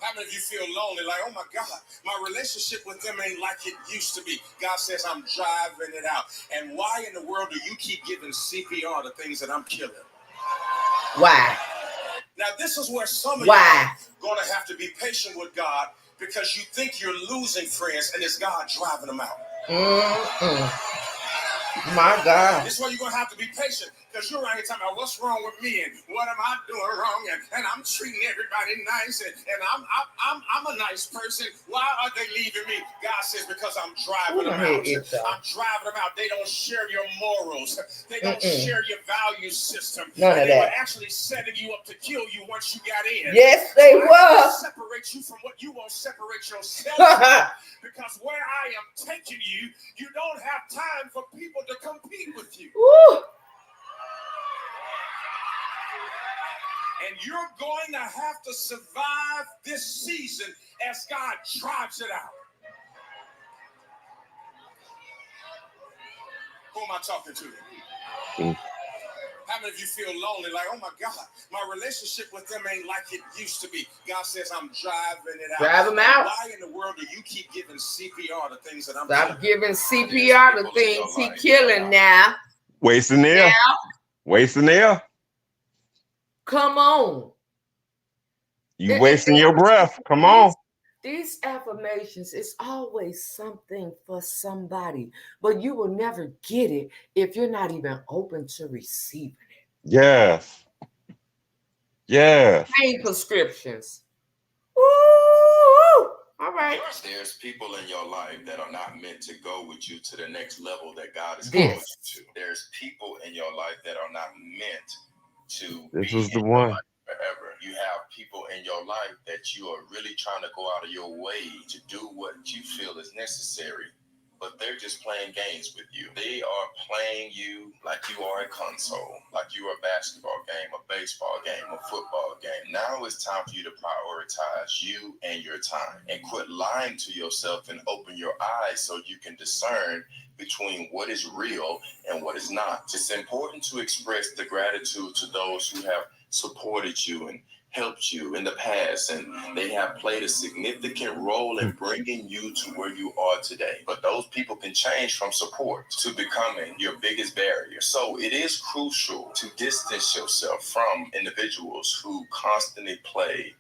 How many of you feel lonely? Like, oh my God, my relationship with them ain't like it used to be. God says, I'm driving it out. And why in the world do you keep giving CPR to things that I'm killing? Why? Now, this is where some of you are going to have to be patient with God because you think you're losing friends and it's God driving them out. My God. This is why you're going to have to be patient because you're around here talking about what's wrong with me and what am I doing wrong and I'm treating everybody nice and I'm a nice person. Why are they leaving me? God says because I'm driving them out. I'm driving them out. They don't share your morals. They don't share your value system. None of they were that. actually setting you up to kill you once you got in. Yes, they were. Separate you from what you won't separate yourself from. Because where I am taking you, you don't have time for people to compete with you. Woo. And you're going to have to survive this season as God drives it out. Who am I talking to? How many of you feel lonely? Like, oh my God, my relationship with them ain't like it used to be. God says, I'm driving it out. Drive them out. Why in the world do you keep giving CPR to things that I'm Stop killing? giving CPR to things he killing now. Wasting air. Wasting air. Come on. You wasting your breath. Come on. These affirmations is always something for somebody, but you will never get it if you're not even open to receiving it. Yes. Yes. Pain prescriptions. Woo! All right. There's people in your life that are not meant to go with you to the next level that God is calling you to. There's people in your life that are not meant to This be was the in one. your life forever. You have people in your life that you are really trying to go out of your way to do what you feel is necessary, but they're just playing games with you. They are playing you like you are a console, like you are a basketball game, a baseball game, a football game. Now it's time for you to prioritize you and your time and quit lying to yourself and open your eyes so you can discern between what is real and what is not. It's important to express the gratitude to those who have supported you and helped you in the past, and they have played a significant role in bringing you to where you are today. But those people can change from support to becoming your biggest barrier. So it is crucial to distance yourself from individuals who constantly play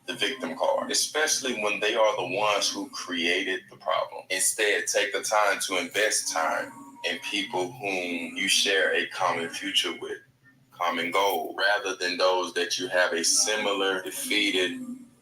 the victim card, especially when they are the ones who created the problem. Instead, take the time to invest time in people whom you share a common future with, common goal, rather than those that you have a similar defeated,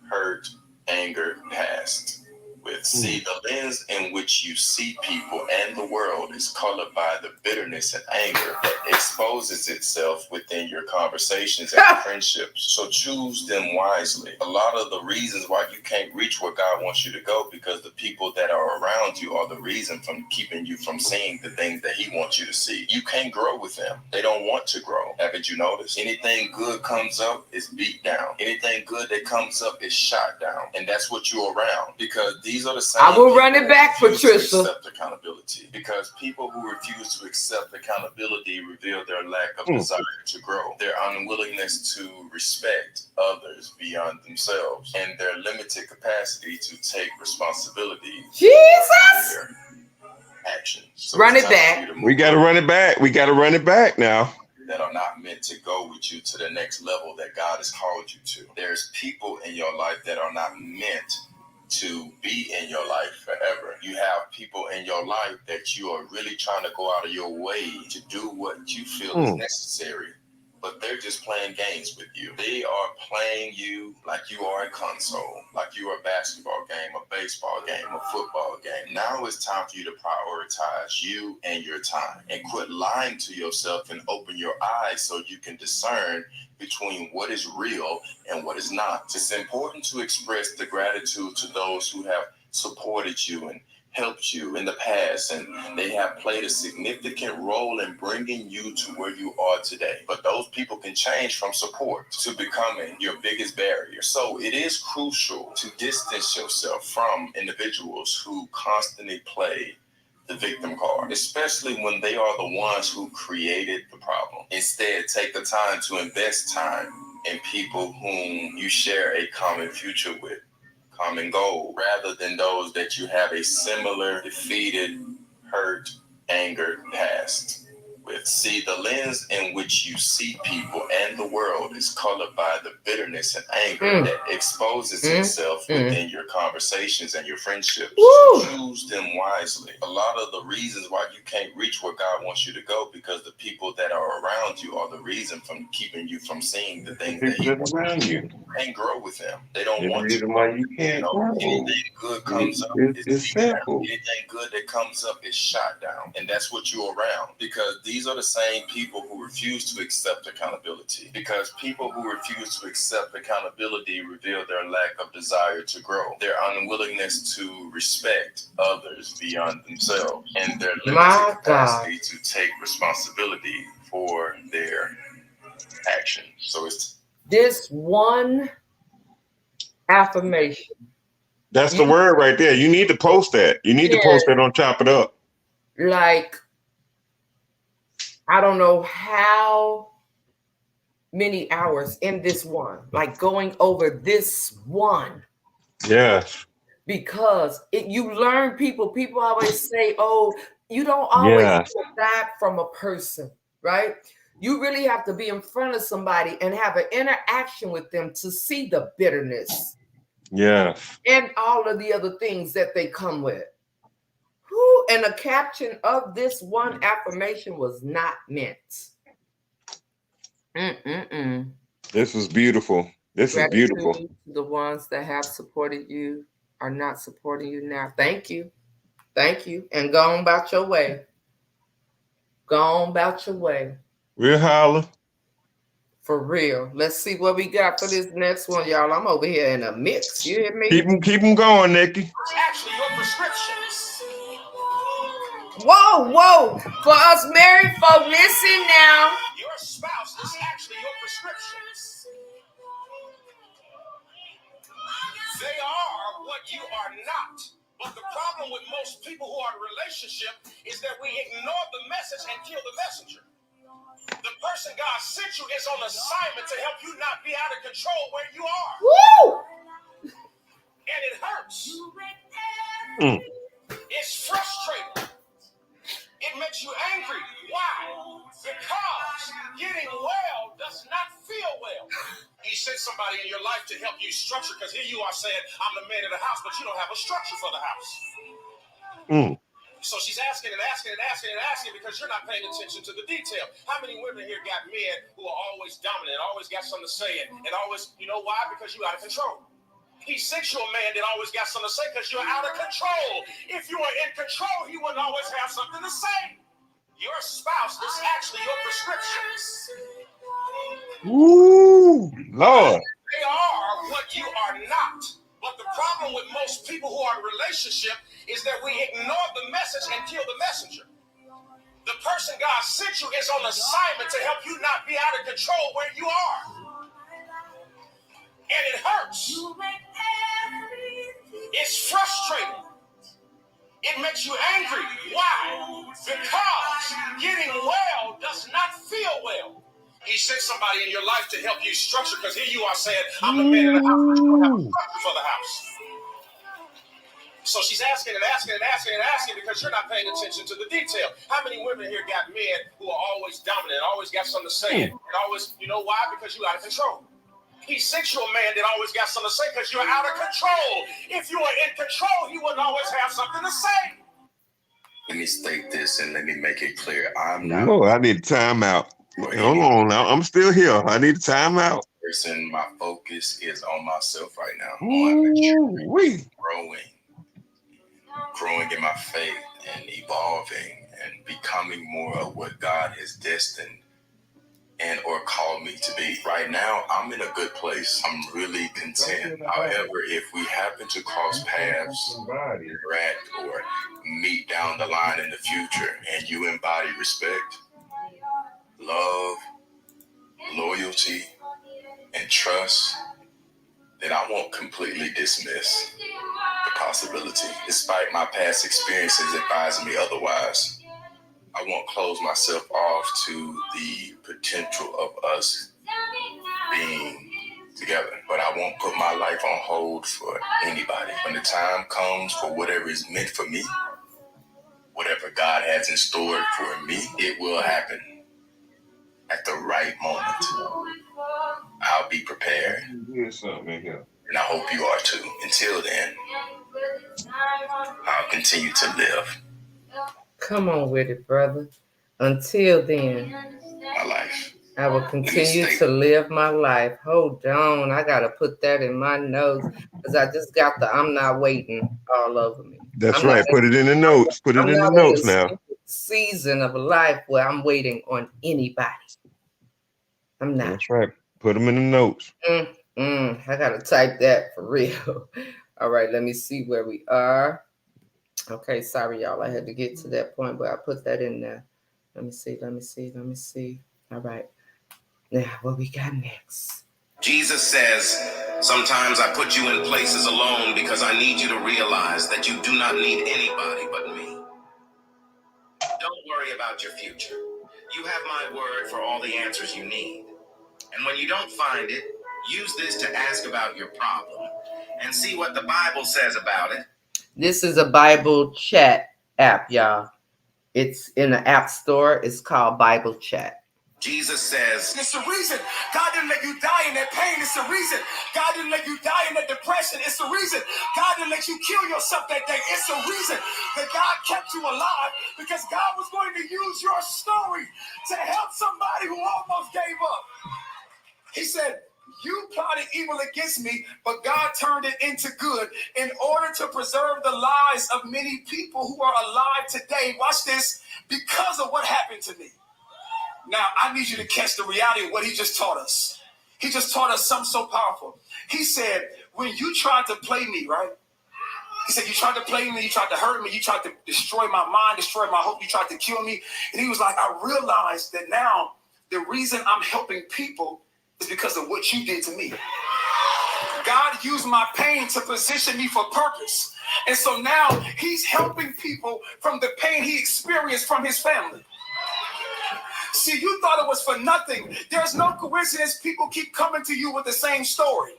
hurt, anger past with. See, the lens in which you see people and the world is colored by the bitterness and anger that exposes itself within your conversations and friendships. So choose them wisely. A lot of the reasons why you can't reach where God wants you to go because the people that are around you are the reason from keeping you from seeing the things that He wants you to see. You can't grow with them. They don't want to grow. Haven't you noticed? Anything good comes up is beat down. Anything good that comes up is shot down. And that's what you're around, because these are the same. I will run it back, Patricia. Accept accountability, because people who refuse to accept accountability reveal their lack of desire to grow, their unwillingness to respect others beyond themselves, and their limited capacity to take responsibility. Jesus! For their actions. So run it's it time back. for you to move We got to run it back. We got to run it back now. That are not meant to go with you to the next level that God has called you to. There's people in your life that are not meant to be in your life forever. You have people in your life that you are really trying to go out of your way to do what you feel is necessary, but they're just playing games with you. They are playing you like you are a console, like you are a basketball game, a baseball game, a football game. Now it's time for you to prioritize you and your time and quit lying to yourself and open your eyes so you can discern between what is real and what is not. It's important to express the gratitude to those who have supported you and helped you in the past, and they have played a significant role in bringing you to where you are today. But those people can change from support to becoming your biggest barrier. So it is crucial to distance yourself from individuals who constantly play the victim card, especially when they are the ones who created the problem. Instead, take the time to invest time in people whom you share a common future with, common goal, rather than those that you have a similar defeated, hurt, angered past with. See, the lens in which you see people and the world is colored by the bitterness and anger that exposes itself within your conversations and your friendships. So choose them wisely. A lot of the reasons why you can't reach where God wants you to go, because the people that are around you are the reason from keeping you from seeing the things that you around you. can't grow with them. They don't The want to. reason why you can't grow. Anything good comes up It's simple. anything good that comes up is shot down. And that's what you're around. Because these are the same people who refuse to accept accountability. Because people who refuse to accept accountability reveal their lack of desire to grow, their unwillingness to respect others beyond themselves, and their limited capacity to take responsibility for their actions. So it's this one affirmation. That's the word right there. You need to post that. You need to post that on Chop It Up. Like, I don't know how many hours in this one, like going over this one. Yes. Because you learn people always say, oh, you don't always get that from a person, right? You really have to be in front of somebody and have an interaction with them to see the bitterness. Yes. And all of the other things that they come with. And the caption of this one affirmation was not meant. This is beautiful. This is beautiful. The ones that have supported you are not supporting you now. Thank you. Thank you. And go on about your way. Go on about your way. We'll holler. For real. Let's see what we got for this next one, y'all. I'm over here in a mix. You hear me? Keep them going, Nikki. It's actually your prescription. Whoa. For us married folk, listen now. Your spouse is actually your prescription. They are what you are not. But the problem with most people who are in a relationship is that we ignore the message and kill the messenger. The person God sent you is on assignment to help you not be out of control where you are. Woo! And it hurts. It's frustrating. It makes you angry. Why? Because getting well does not feel well. He sent somebody in your life to help you structure, because here you are saying, I'm the man of the house, but you don't have a structure for the house. So she's asking because you're not paying attention to the detail. How many women here got men who are always dominant, always got something to say, and always, you know why? Because you're out of control. He sent you a man that always got something to say because you're out of control. If you were in control, he wouldn't always have something to say. Your spouse is actually your prescription. Ooh, Lord. They are what you are not. But the problem with most people who are in a relationship is that we ignore the message and kill the messenger. The person God sent you is on assignment to help you not be out of control where you are. And it hurts. It's frustrating. It makes you angry. Why? Because getting well does not feel well. He sent somebody in your life to help you structure, because here you are saying, I'm the man of the house, but you don't have a structure for the house. So she's asking because you're not paying attention to the detail. How many women here got men who are always dominant, always got something to say, and always, you know why? Because you're out of control. He sent you a man that always got something to say because you're out of control. If you were in control, he wouldn't always have something to say. Let me state this and let me make it clear. I'm not. No, I need a timeout. Hold on, I'm still here. I need a timeout. Person, my focus is on myself right now. On growing in my faith and evolving and becoming more of what God has destined and or called me to be. Right now, I'm in a good place. I'm really content. However, if we happen to cross paths, interact, or meet down the line in the future, and you embody respect, love, loyalty, and trust, then I won't completely dismiss the possibility. Despite my past experiences advising me otherwise, I won't close myself off to the potential of us being together. But I won't put my life on hold for anybody. When the time comes for whatever is meant for me, whatever God has in store for me, it will happen at the right moment. I'll be prepared. Here's something in here. And I hope you are too. Until then, I'll continue to live Come on with it, brother. Until then, my life. I will continue to live my life. Hold on. I got to put that in my notes because I just got the I'm not waiting all over me. That's right. Put it in the notes. Put it in the notes now. Season of life where I'm waiting on anybody. I'm not. That's right. Put them in the notes. I got to type that for real. All right. Let me see where we are. Okay. Sorry, y'all. I had to get to that point, but I put that in there. Let me see. All right. Now, what we got next? Jesus says, sometimes I put you in places alone because I need you to realize that you do not need anybody but me. Don't worry about your future. You have my word for all the answers you need. And when you don't find it, use this to ask about your problem and see what the Bible says about it. This is a Bible chat app, y'all. It's in the app store. It's called Bible Chat. Jesus says, it's the reason God didn't let you die in that pain. It's the reason God didn't let you die in that depression. It's the reason God didn't let you kill yourself that day. It's the reason that God kept you alive, because God was going to use your story to help somebody who almost gave up. He said, you plotted evil against me, but God turned it into good in order to preserve the lives of many people who are alive today. Watch this, because of what happened to me. Now, I need you to catch the reality of what he just taught us. He just taught us something so powerful. He said, when you tried to play me, right? He said, you tried to play me, you tried to hurt me, you tried to destroy my mind, destroy my hope, you tried to kill me. And he was like, I realized that now the reason I'm helping people is because of what you did to me. God used my pain to position me for purpose. And so now he's helping people from the pain he experienced from his family. See, you thought it was for nothing. There's no coincidence people keep coming to you with the same story.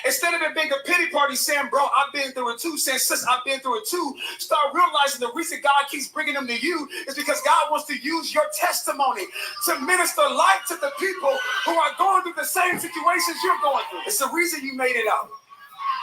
Instead of it being a pity party saying, bro, I've been through it too, saying, sis, I've been through it too, start realizing the reason God keeps bringing them to you is because God wants to use your testimony to minister life to the people who are going through the same situations you're going through. It's the reason you made it out.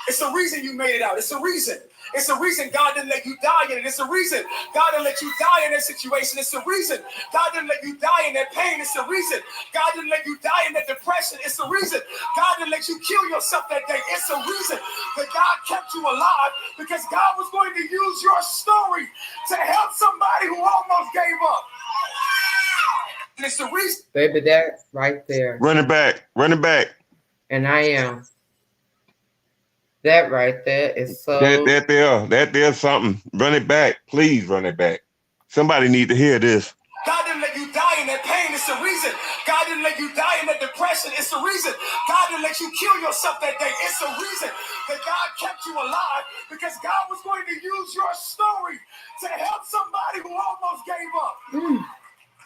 It's the reason you made it out. It's the reason. It's the reason God didn't let you die in it. It's the reason God didn't let you die in that situation. It's the reason God didn't let you die in that pain. It's the reason God didn't let you die in that depression. It's the reason God didn't let you kill yourself that day. It's the reason that God kept you alive, because God was going to use your story to help somebody who almost gave up. And it's the reason. Baby, that right there. Run it back. And I am. That right there is so. That there's something. Run it back. Please run it back. Somebody need to hear this. God didn't let you die in that pain. It's the reason God didn't let you die in that depression. It's the reason God didn't let you kill yourself that day. It's the reason that God kept you alive, because God was going to use your story to help somebody who almost gave up.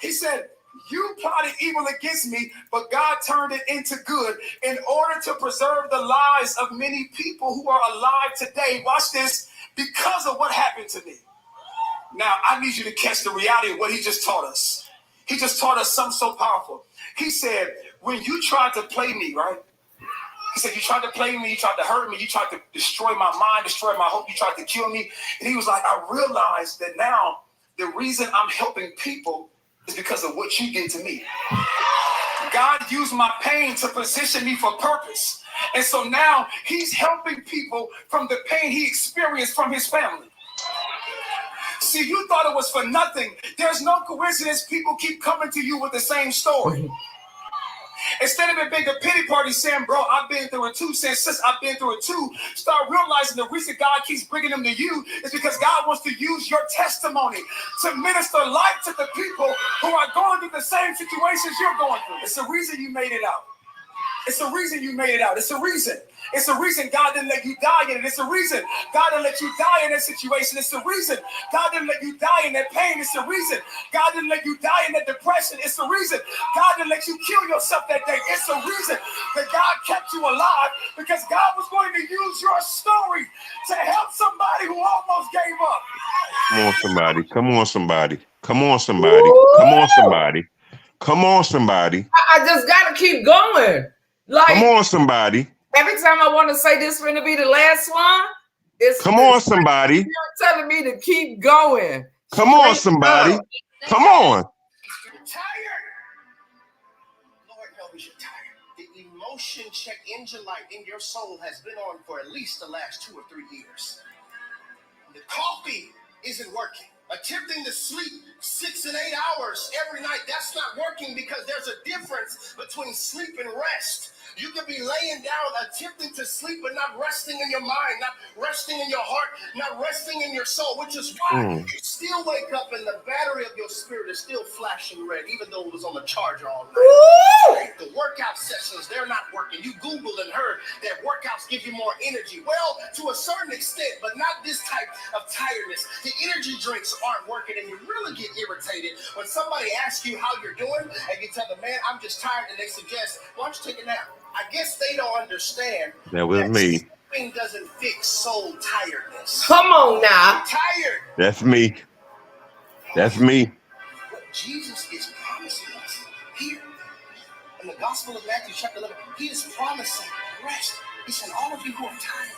He said, you plotted evil against me, but God turned it into good in order to preserve the lives of many people who are alive today. Watch this, because of what happened to me. Now, I need you to catch the reality of what he just taught us. He just taught us something so powerful. He said, when you tried to play me, right? He said, you tried to play me, you tried to hurt me, you tried to destroy my mind, destroy my hope, you tried to kill me. And he was like, I realized that now the reason I'm helping people is because of what you did to me. God used my pain to position me for purpose. And so now he's helping people from the pain he experienced from his family. See, you thought it was for nothing. There's no coincidence people keep coming to you with the same story. Instead of it being a pity party saying, bro, I've been through it too, saying, sis, I've been through it too, start realizing the reason God keeps bringing them to you is because God wants to use your testimony to minister life to the people who are going through the same situations you're going through. It's the reason you made it out. It's the reason you made it out. It's the reason. It's the reason God didn't let you die in it. It's the reason God didn't let you die in that situation. It's the reason God didn't let you die in that pain. It's the reason God didn't let you die in that depression. It's the reason God didn't let you kill yourself that day. It's the reason that God kept you alive, because God was going to use your story to help somebody who almost gave up. Come on, somebody. Come on, somebody. Come on, somebody. Come on, somebody. Come on, somebody. I just gotta keep going. Like, come on, somebody. Every time I want to say this going to be the last one, it's come on, somebody. You're telling me to keep going. Come on, somebody. Come on. You're tired. Lord knows you're tired. The emotion check engine light in your soul has been on for at least the last 2 or 3 years. The coffee isn't working. Attempting to sleep 6 and 8 hours every night, that's not working, because there's a difference between sleep and rest. You could be laying down attempting to sleep but not resting in your mind, not resting in your heart, not resting in your soul, which is why you still wake up and the battery of your spirit is still flashing red, even though it was on the charger all night. The workout sessions, they're not working. You Googled and heard that workouts give you more energy. Well, to a certain extent, but not this type of tiredness. The energy drinks aren't working, and you really get irritated when somebody asks you how you're doing and you tell them, man, I'm just tired, and they suggest, why don't you take a nap? I guess they don't understand that was me. Sleeping doesn't fix soul tiredness. Come on now. Tired. That's me. That's me. What Jesus is promising us here in the Gospel of Matthew chapter 11, he is promising rest. He said, all of you who are tired,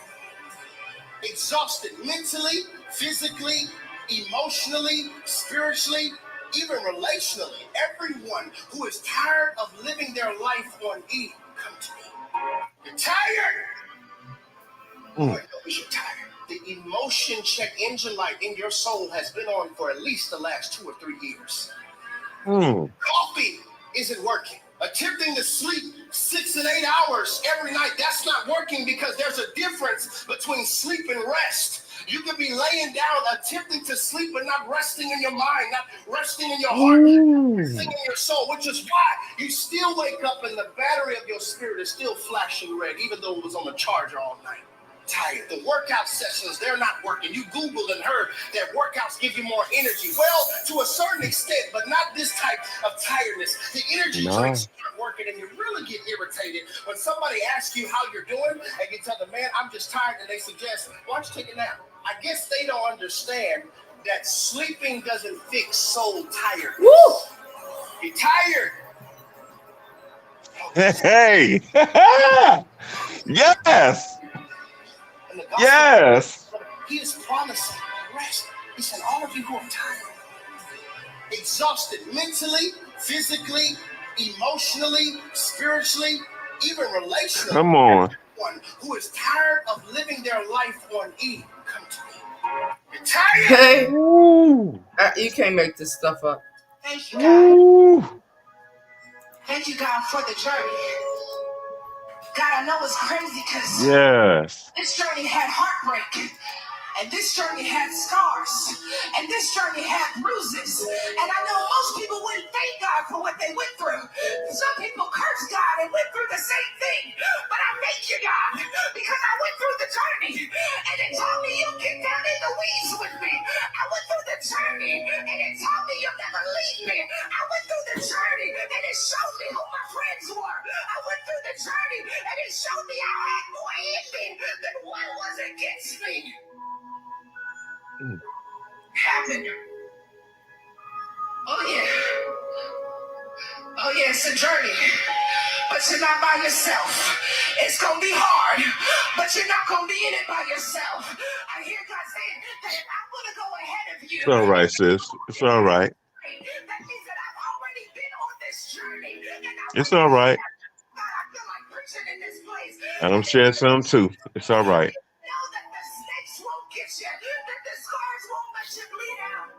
exhausted mentally, physically, emotionally, spiritually, even relationally, everyone who is tired of living their life on E, come to me. You're tired. Lord knows you're tired. The emotion check engine light in your soul has been on for at least the last 2 or 3 years. Coffee isn't working. Attempting to sleep 6 and 8 hours every night, that's not working, because there's a difference between sleep and rest. You could be laying down attempting to sleep but not resting in your mind, not resting in your heart, not resting in your soul, which is why you still wake up and the battery of your spirit is still flashing red, even though it was on the charger all night. Tired. The workout sessions, they're not working. You Googled and heard that workouts give you more energy. Well, to a certain extent, but not this type of tiredness. The energy drinks aren't working, and you really get irritated when somebody asks you how you're doing and you tell them, man, I'm just tired, and they suggest, why don't you take a nap? I guess they don't understand that sleeping doesn't fix soul tiredness. Woo! You're tired. Hey. Yes. Yes. He is promising rest. He said, all of you who are tired, exhausted mentally, physically, emotionally, spiritually, even relationally. Come on. One who is tired of living their life on E, come to me. You're tired. Hey, you can't make this stuff up. Thank you, God. Thank you, God, for the journey. God, I know it's crazy because this journey had heartbreak. And this journey had scars. And this journey had bruises. And I know most people wouldn't thank God for what they went through. Some people curse God and went through the same thing. But I thank you, God, because I went through the journey. And it told me you'll get down in the weeds with me. I went through the journey. And it told me you'll never leave me. I went through the journey. And it showed me who my friends were. I went through the journey. And it showed me I had more in me than what was against me. Happen. Oh yeah, it's a journey, but you're not by yourself. It's gonna be hard, but you're not gonna be in it by yourself. I hear God saying that if I'm gonna go ahead of you, It's all right, sis. It's all right. that means that I've already been on this journey. It's all right. God, I feel like preaching in this place. And I'm sharing some too. It's all right. Know that the snakes won't get you, that the scars won't let you bleed out.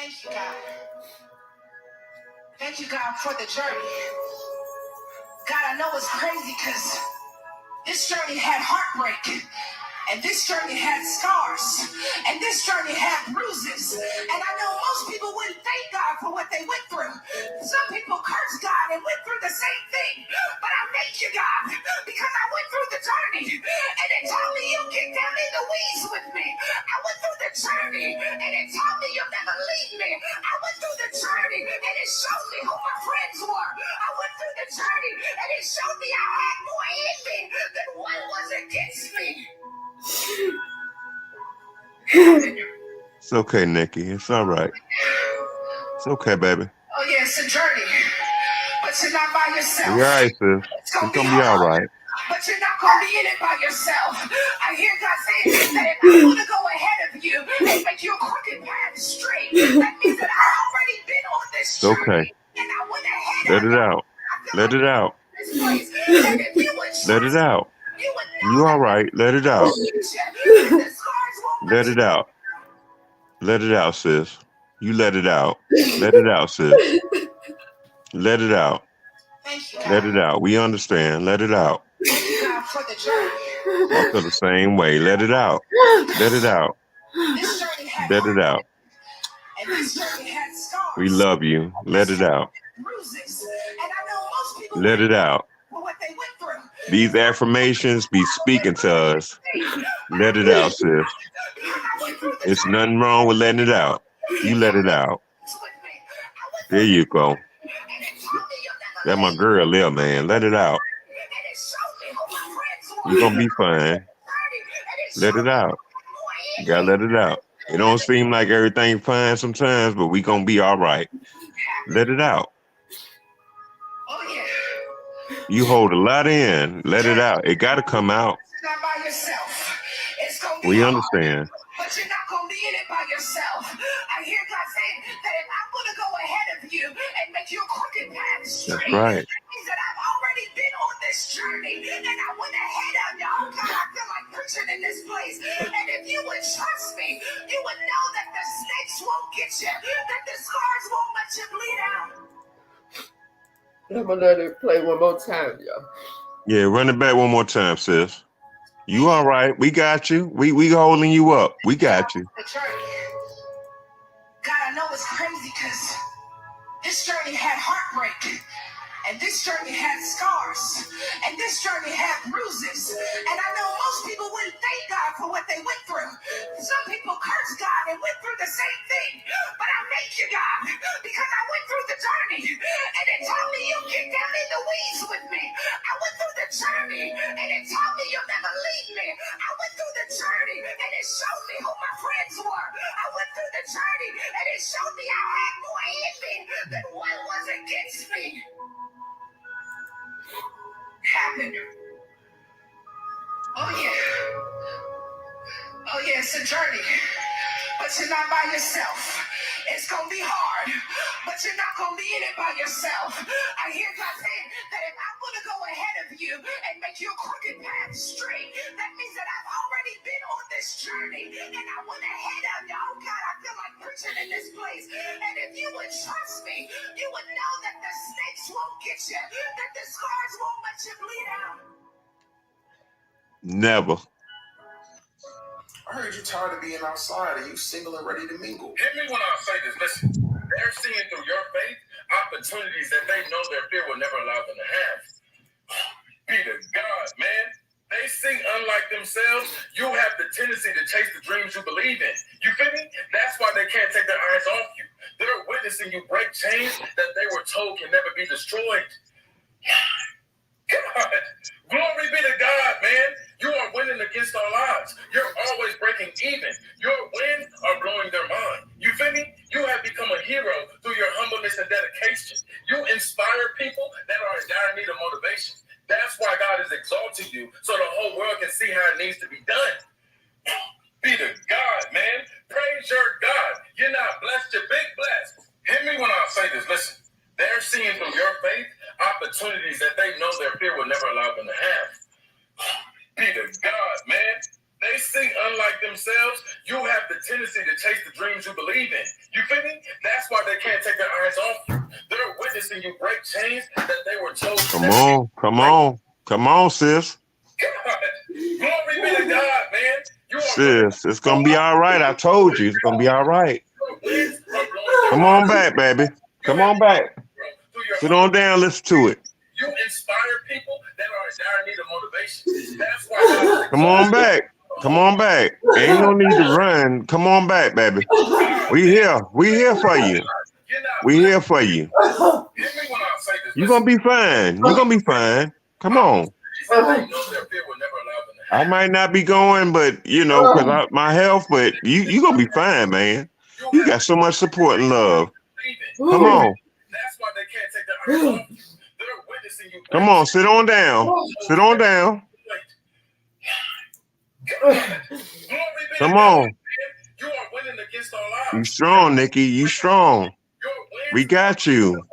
Thank you, God. Thank you, God, for the journey. God, I know it's crazy because this journey had heartbreak. And this journey had scars. And this journey had bruises. And I know most people wouldn't thank God for what they went through. Some people curse God and went through the same thing. But I thank you, God, because I went through the journey. And it taught me you'll get down in the weeds with me. I went through the journey. And it taught me you'll never leave me. I went through the journey. And it showed me who my friends were. I went through the journey. And it showed me I had more in me than what was against me. It's okay, Nikki. It's all right. It's okay, baby. Oh yeah, it's a journey, but you're not by yourself. You're all right, sis. It's gonna It's be gonna be all hard, right. but you're not gonna be in it by yourself. I hear God saying that if I'm gonna go ahead of you and make your crooked path straight, that means that I've already been on this It's okay. journey, and I went ahead Let of it you. out. I feel Let like it out. this place, and if you would Let it trust, out. you would know You all that right. Let it out. the scars won't Let it out. Let it out, sis. You let it out. Let it out, sis. Let it out. Thank you, Let God. it out. We understand. Let it out. Thank you, God, for the journey. I feel the same way. Let it out. Let it out. This journey had Let it heart, out. and this journey had scars. We love you. Let it out. Bruises. And I know most people Let it out. for what they went through. These affirmations be speaking to us. Let it out, sis. It's nothing wrong with letting it out. You let it out. There you go. That's my girl there, man. Let it out. You're gonna be fine. Let it out. You gotta let it out. It don't seem like everything fine sometimes, but we gonna be all right. Let it out. Oh yeah. You hold a lot in. Let it out. It gotta come out. Not by yourself. It's gonna be We hard, understand. but you're not gonna be in it by yourself. I hear God saying that if I'm gonna go ahead of you and make your crooked path straight, That's right. that means that I've already been on this journey and I went ahead of you. Oh God, I feel like preaching in this place. And if you would trust me, you would know that the snakes won't get you, that the scars won't let you bleed out. I'm gonna let it play one more time, y'all. Yeah, run it back one more time, sis. You all right? We got you. We holding you up. We got you. The journey. God, I know it's crazy because this journey had heartbreak. And this journey had scars. And this journey had bruises. And I know most people wouldn't thank God for what they went through. Some people curse God and went through the same thing. But I thank you, God, because I went through the journey. And it taught me you'll get down in the weeds with me. I went through the journey. And it taught me you'll never leave me. I went through the journey. And it showed me who my friends were. I went through the journey. And it showed me I had more in me than what was against me. Happened. Oh yeah. Oh yeah, it's a journey. But you're not by yourself. It's gonna be hard, but you're not gonna be in it by yourself. I hear God saying that if I'm gonna go ahead of you and make your crooked path straight, that means that I've already been on this journey and I went ahead of you. Oh God, I feel like preaching in this place. And if you would trust me, you would know that the snakes won't get you, that the scars won't let you bleed out. Never. I heard you tired of being outside and you single and ready to mingle. Hit me when I say this. Listen, they're seeing through your faith opportunities that they know their fear will never allow them to have. Be to God, man. They see unlike themselves. You have the tendency to chase the dreams you believe in. You feel me? That's why they can't take their eyes off you. They're witnessing you break chains that they were told can never be destroyed. God, glory be to God, man. You are winning against all odds. You're always breaking even. Your wins are blowing their mind. You feel me? You have become a hero through your humbleness and dedication. You inspire people that are in dire need of motivation. That's why God has exalted you, so the whole world can see how it needs to be done. Be to God, man. Praise your God. You're not blessed, you're big blessed. Hear me when I say this. Listen, they're seeing through your faith opportunities that they know their fear will never allow them to have. Be to God, man. They see unlike themselves. you have the tendency to chase the dreams you believe in. You feel me? That's why they can't take their eyes off you. They're witnessing you break chains that they were told. Come on, sis. God, glory be to God, man. You are sis, it's gonna be all right. I told you, it's gonna be all right. Come on back, baby. Come on back. Sit on down, listen to it. You inspire people that are in dire need of motivation. That's why. Come on back. Come on back. Ain't no need to run. Come on back, baby. We here. We here for you. We here for you. You're gonna be fine. You're gonna be fine. Come on. I might not be going, but you know, because my health, but you gonna be fine, man. You got so much support and love. Come on. That's why they can't take their eyes off you. They're witnessing you. Come on, sit on down. Sit on down. Come on. You are winning against all odds. You strong, Nikki. You strong. We got you.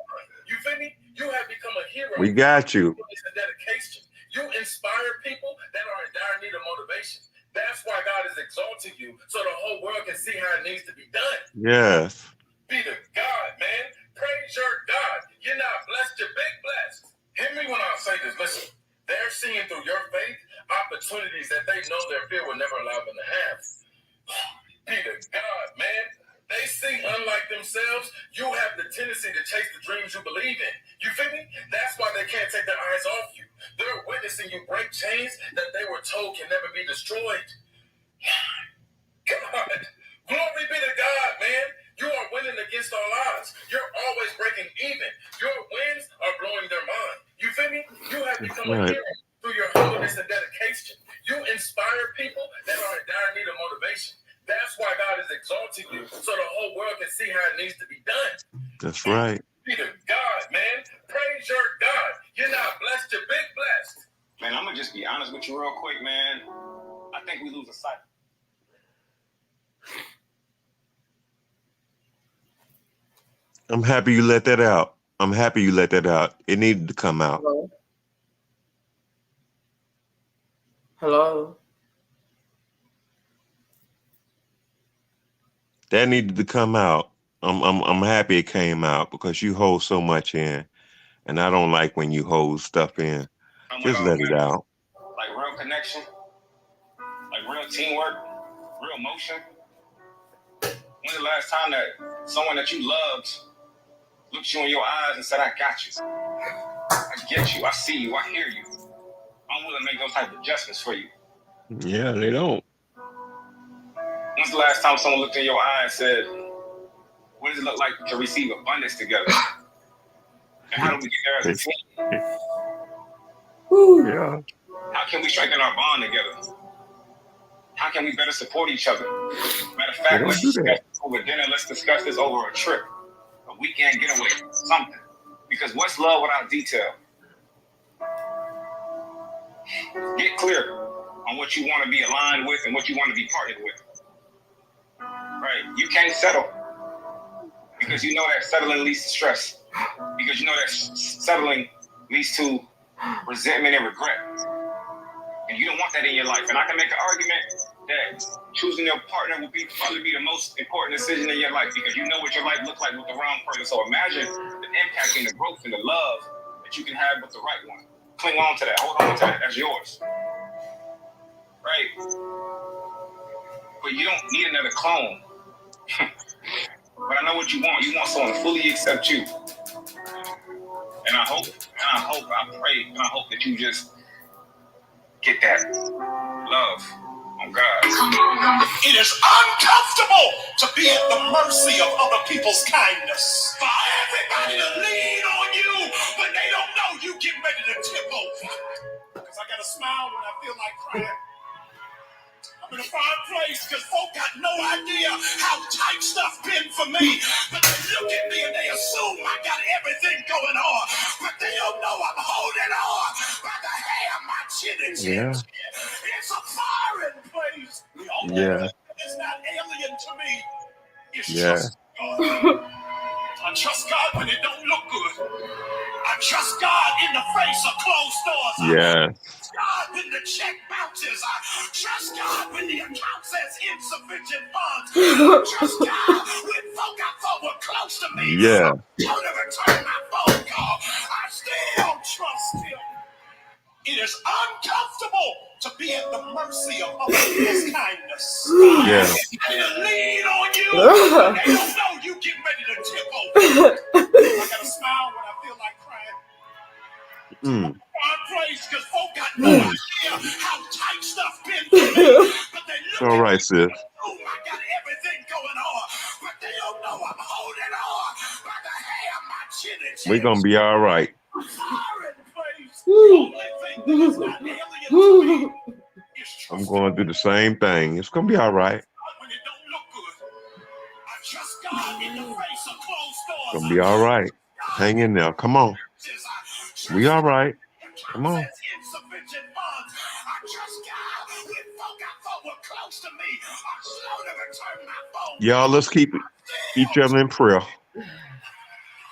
You feel me? You have become a hero. We got you. It's a dedication. You inspire people that are in dire need of motivation. That's why God has exalted you, so the whole world can see how it needs to be done. Yes. Be to God, man. Praise your God. You're not blessed, you're big blessed. Hear me when I say this. Listen, they're seeing through your faith opportunities that they know their fear will never allow them to have. Be to God, man. They see, unlike themselves, you have the tendency to chase the dreams you believe in. You feel me? That's why they can't take their eyes off you. They're witnessing you break chains that they were told can never be destroyed. God, glory be to God, man. You are winning against all odds. You're always breaking even. Your wins are blowing their mind. You feel me? You have become a hero through your humbleness and dedication. You inspire people that are in dire need of motivation. That's why God has exalted you, so the whole world can see how it needs to be done. That's right. Be to God, man. Praise your God. You're not blessed, you're big blessed. Man, I'm going to just be honest with you real quick, man. I think we lose a sight. I'm happy you let that out. I'm happy you let that out. It needed to come out. Hello? That needed to come out. I'm happy it came out because you hold so much in, and I don't like when you hold stuff in. Just let it out. Like real connection, like real teamwork, real motion. When's the last time that someone that you loved looked you in your eyes and said, "I got you. I get you. I see you. I hear you. I'm willing to make those type of adjustments for you." Yeah, they don't. When's the last time someone looked in your eye and said, "What does it look like to receive abundance together? And how do we get there as a team? Yeah. How can we strengthen our bond together? How can we better support each other? Matter of fact, let's discuss this over dinner. Let's discuss this over a trip, a weekend getaway, something. Because what's love without detail? Get clear on what you want to be aligned with and what you want to be partnered with. Right? You can't settle because you know that settling leads to stress. Because you know that settling leads to resentment and regret. And you don't want that in your life. And I can make an argument that choosing your partner will probably be the most important decision in your life because you know what your life looks like with the wrong person. So imagine the impact and the growth and the love that you can have with the right one. Cling on to that. Hold on to that. That's yours. Right? But you don't need another clone. But I know what you want. You want someone to fully accept you. And I hope, I pray, and I hope that you just get that love on God. It is uncomfortable to be at the mercy of other people's kindness. For everybody to lean on you when they don't know you get ready to tip over. Because I got to smile when I feel like crying. I'm in a fine place because folk got no idea how tight stuff been for me. But they look at me and they assume I got everything going on. But they don't know I'm holding on by the hair of my chin and chin. Yeah. It's a foreign place. The only thing that's not alien to me is trust God. I trust God when it don't look good. I I trust God in the face of closed doors. Yeah. God when the check bounces. I trust God when the account says insufficient funds. I trust God when folk I thought were close to me. Yeah. Don't return my phone call. I still trust him. It is uncomfortable to be at the mercy of other people's kindness. Yeah. They lean on you when they don't know you getting ready to tip over. I gotta smile when I feel like crying. God praise because folk got no idea how tight stuff been to me. But they It's look all at right, me, sis. oh, I got everything going on. But they don't know I'm holding on by the hair of my chin and chin. We're gonna be all right. Foreign praise. The only thing that is not alien to me is trust. I'm going to do the same thing. It's gonna be all right. When it don't look good, I trust God in the face of closed doors. It's gonna be all right. Hang in there. Come on. We all right. Come on. Insufficient funds. I trust God when folk I thought were close to me are slow to return my phone. Y'all, let's keep each other in prayer.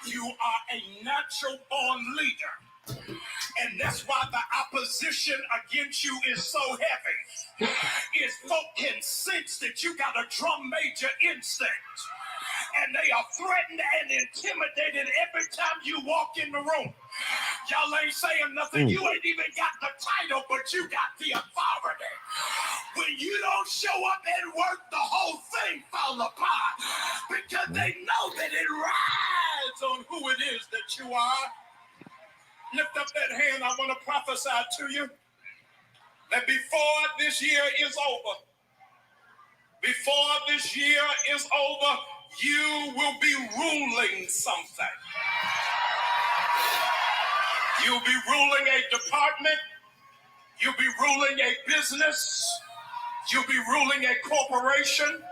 You are a natural born leader. And that's why the opposition against you is so heavy. Is folk can sense that you got a drum major instinct. And they are threatened and intimidated every time you walk in the room. Y'all ain't saying nothing. You ain't even got the title, but you got the authority. When you don't show up at work, the whole thing falls apart. Because they know that it rides on who it is that you are. Lift up that hand. I want to prophesy to you that before this year is over, you will be ruling something. You'll be ruling a department. You'll be ruling a business. You'll be ruling a corporation.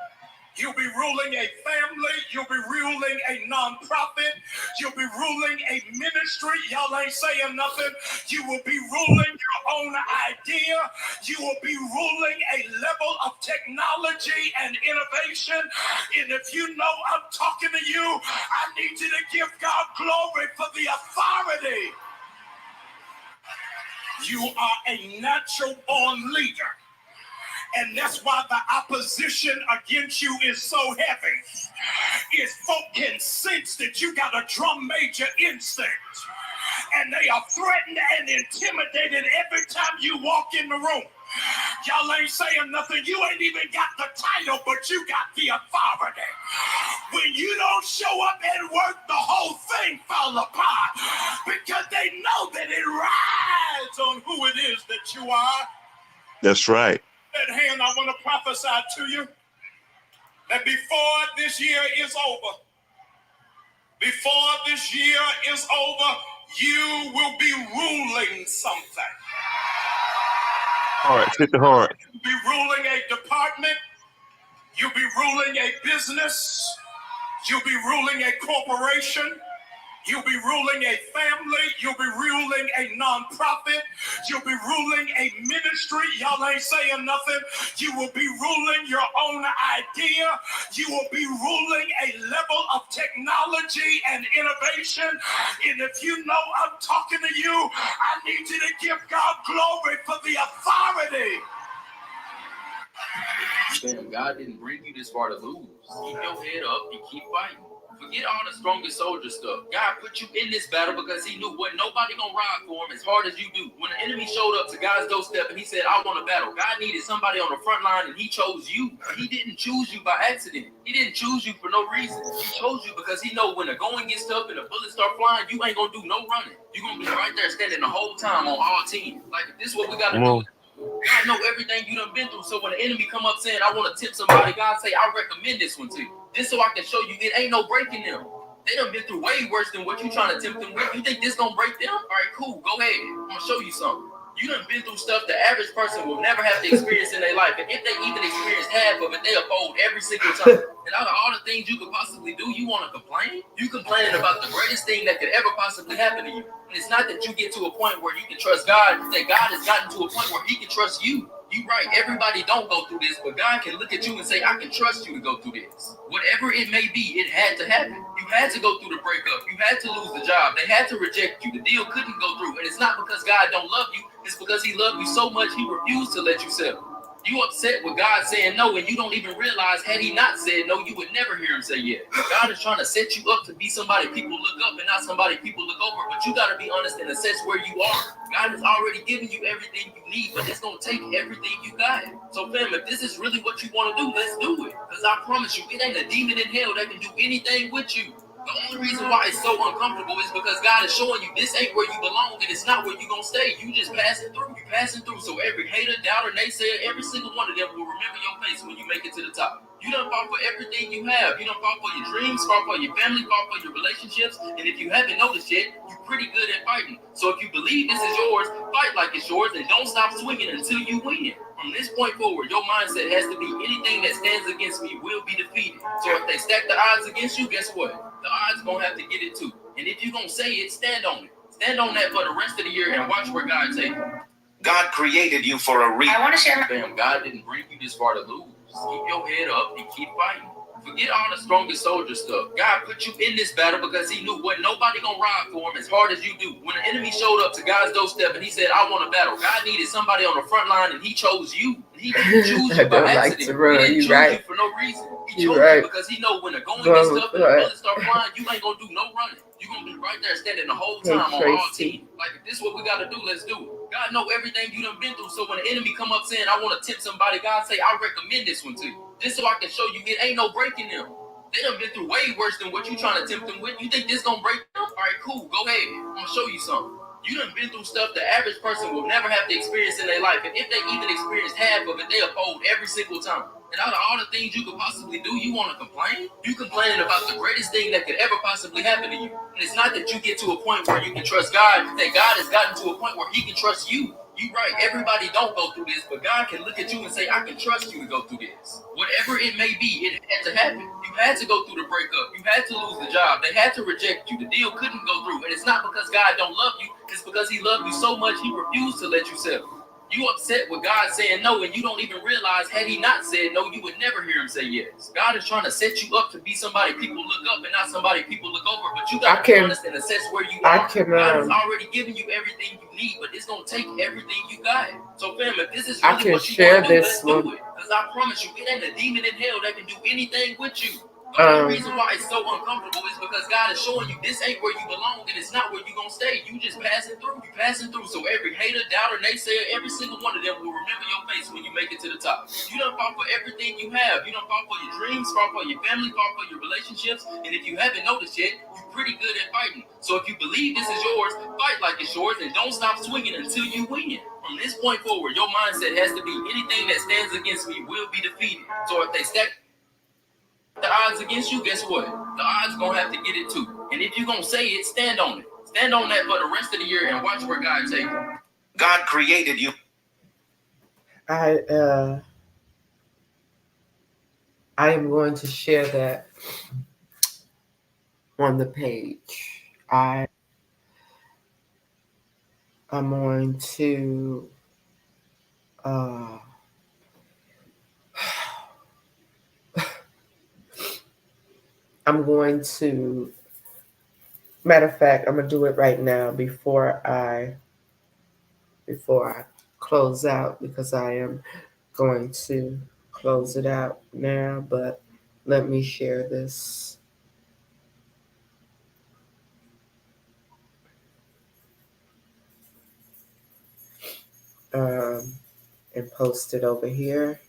You'll be ruling a family. You'll be ruling a nonprofit. You'll be ruling a ministry. Y'all ain't saying nothing. You will be ruling your own idea. You will be ruling a level of technology and innovation. And if you know I'm talking to you, I need you to give God glory for the authority. You are a natural born leader. And that's why the opposition against you is so heavy. Is folk can sense that you got a drum major instinct. And they are threatened and intimidated every time you walk in the room. Y'all ain't saying nothing. You ain't even got the title, but you got the authority. When you don't show up at work, the whole thing falls apart. Because they know that it rides on who it is that you are. That's right. That hand, I want to prophesy to you that before this year is over, you will be ruling something. All right, hit the heart. You'll be ruling a department. You'll be ruling a business. You'll be ruling a corporation. You'll be ruling a family. You'll be ruling a nonprofit. You'll be ruling a ministry. Y'all ain't saying nothing. You will be ruling your own idea. You will be ruling a level of technology and innovation. And if you know I'm talking to you, I need you to give God glory for the authority. Fam, God didn't bring you this far to lose. Keep your head up and keep fighting. Forget all the strongest soldier stuff. God put you in this battle because he knew what nobody gonna ride for him as hard as you do. When the enemy showed up to God's doorstep and he said, I want to battle, God needed somebody on the front line and he chose you. He didn't choose you by accident. He didn't choose you for no reason. He chose you because he know when the going gets tough and the bullets start flying, you ain't gonna do no running. You're gonna be right there standing the whole time on all 10. Like, this is what we gotta do. God know everything you done been through. So when the enemy come up saying, I want to tip somebody, God say, I recommend this one to you. Just so I can show you it ain't no breaking them. They done been through way worse than what you trying to tempt them with. You think this gonna break them? All right, cool. Go ahead. I'm gonna show you something. You done been through stuff the average person will never have to experience in their life. And if they even experience half of it, they'll fold every single time. And out of all the things you could possibly do, you want to complain? You complaining about the greatest thing that could ever possibly happen to you. And it's not that you get to a point where you can trust God, that God has gotten to a point where he can trust you. You right, everybody don't go through this, but God can look at you and say, I can trust you to go through this. Whatever it may be, it had to happen. You had to go through the breakup. You had to lose the job. They had to reject you. The deal couldn't go through. And it's not because God don't love you. It's because he loved you so much he refused to let you settle. You upset with God saying no, and you don't even realize had he not said no, you would never hear him say yes. God is trying to set you up to be somebody people look up and not somebody people look over. But you got to be honest and assess where you are. God has already given you everything you need, but it's going to take everything you got. So fam, if this is really what you want to do, let's do it. Because I promise you, it ain't a demon in hell that can do anything with you. The only reason why it's so uncomfortable is because God is showing you this ain't where you belong and it's not where you're going to stay. You just passing through. You passing through. So every hater, doubter, naysayer, every single one of them will remember your face when you make it to the top. You done fought for everything you have. You done fought for your dreams, fought for your family, fought for your relationships. And if you haven't noticed yet, you're pretty good at fighting. So if you believe this is yours, fight like it's yours and don't stop swinging until you win. From this point forward, your mindset has to be anything that stands against me will be defeated. So if they stack the odds against you, guess what? The odds gonna have to get it too. And if you're gonna say it, stand on it. Stand on that for the rest of the year and watch where God take you. God created you for a reason. I want to share. Fam, God didn't bring you this far to lose. Keep your head up and keep fighting. Forget all the strongest soldier stuff. God put you in this battle because he knew what nobody gonna ride for him as hard as you do. When the enemy showed up to God's doorstep and he said, I want a battle, God needed somebody on the front line and he chose you. He didn't choose you by accident. He didn't choose you for no reason. He chose you because he know when the going gets tough and the bullets start flying, you ain't gonna do no running. You're gonna be right there standing the whole time on all team. Like, if this is what we gotta do, let's do it. God know everything you done been through, so when the enemy come up saying, I want to tip somebody, God say, I recommend this one to you. Just so I can show you it ain't no breaking them. They done been through way worse than what you trying to tempt them with. You think this gonna break them? All right, cool, go ahead. I'm gonna show you something. You done been through stuff the average person will never have to experience in their life. And if they even experience half of it, they'll fold every single time. And out of all the things you could possibly do, you want to complain? You complaining about the greatest thing that could ever possibly happen to you. And it's not that you get to a point where you can trust God, that God has gotten to a point where he can trust you. You right, everybody don't go through this, but God can look at you and say, I can trust you to go through this. Whatever it may be, it had to happen. You had to go through the breakup. You had to lose the job. They had to reject you. The deal couldn't go through. And it's not because God don't love you. It's because he loved you so much he refused to let you settle. You upset with God saying no, and you don't even realize had he not said no, you would never hear him say yes. God is trying to set you up to be somebody people look up and not somebody people look over. But you got to be honest and assess where you are. God has already given you everything you need, but it's going to take everything you got. So fam, if this is really what you want to do, let's do it. Because I promise you, it ain't a demon in hell that can do anything with you. The only reason why it's so uncomfortable is because God is showing you this ain't where you belong and it's not where you're going to stay. You just passing through. You passing through. So every hater, doubter, naysayer, every single one of them will remember your face when you make it to the top. You done fought for everything you have. You done fought for your dreams, fought for your family, fought for your relationships. And if you haven't noticed yet, you're pretty good at fighting. So if you believe this is yours, fight like it's yours and don't stop swinging until you win. From this point forward, your mindset has to be anything that stands against me will be defeated. So if they stack the odds against you, guess what? The odds gonna have to get it too. And if you're gonna say it, stand on it. Stand on that for the rest of the year and watch where God take you. God created you. I am going to share that on the page. I'm going to matter of fact, I'm gonna do it right now before I close out, because I am going to close it out now, but let me share this. And post it over here.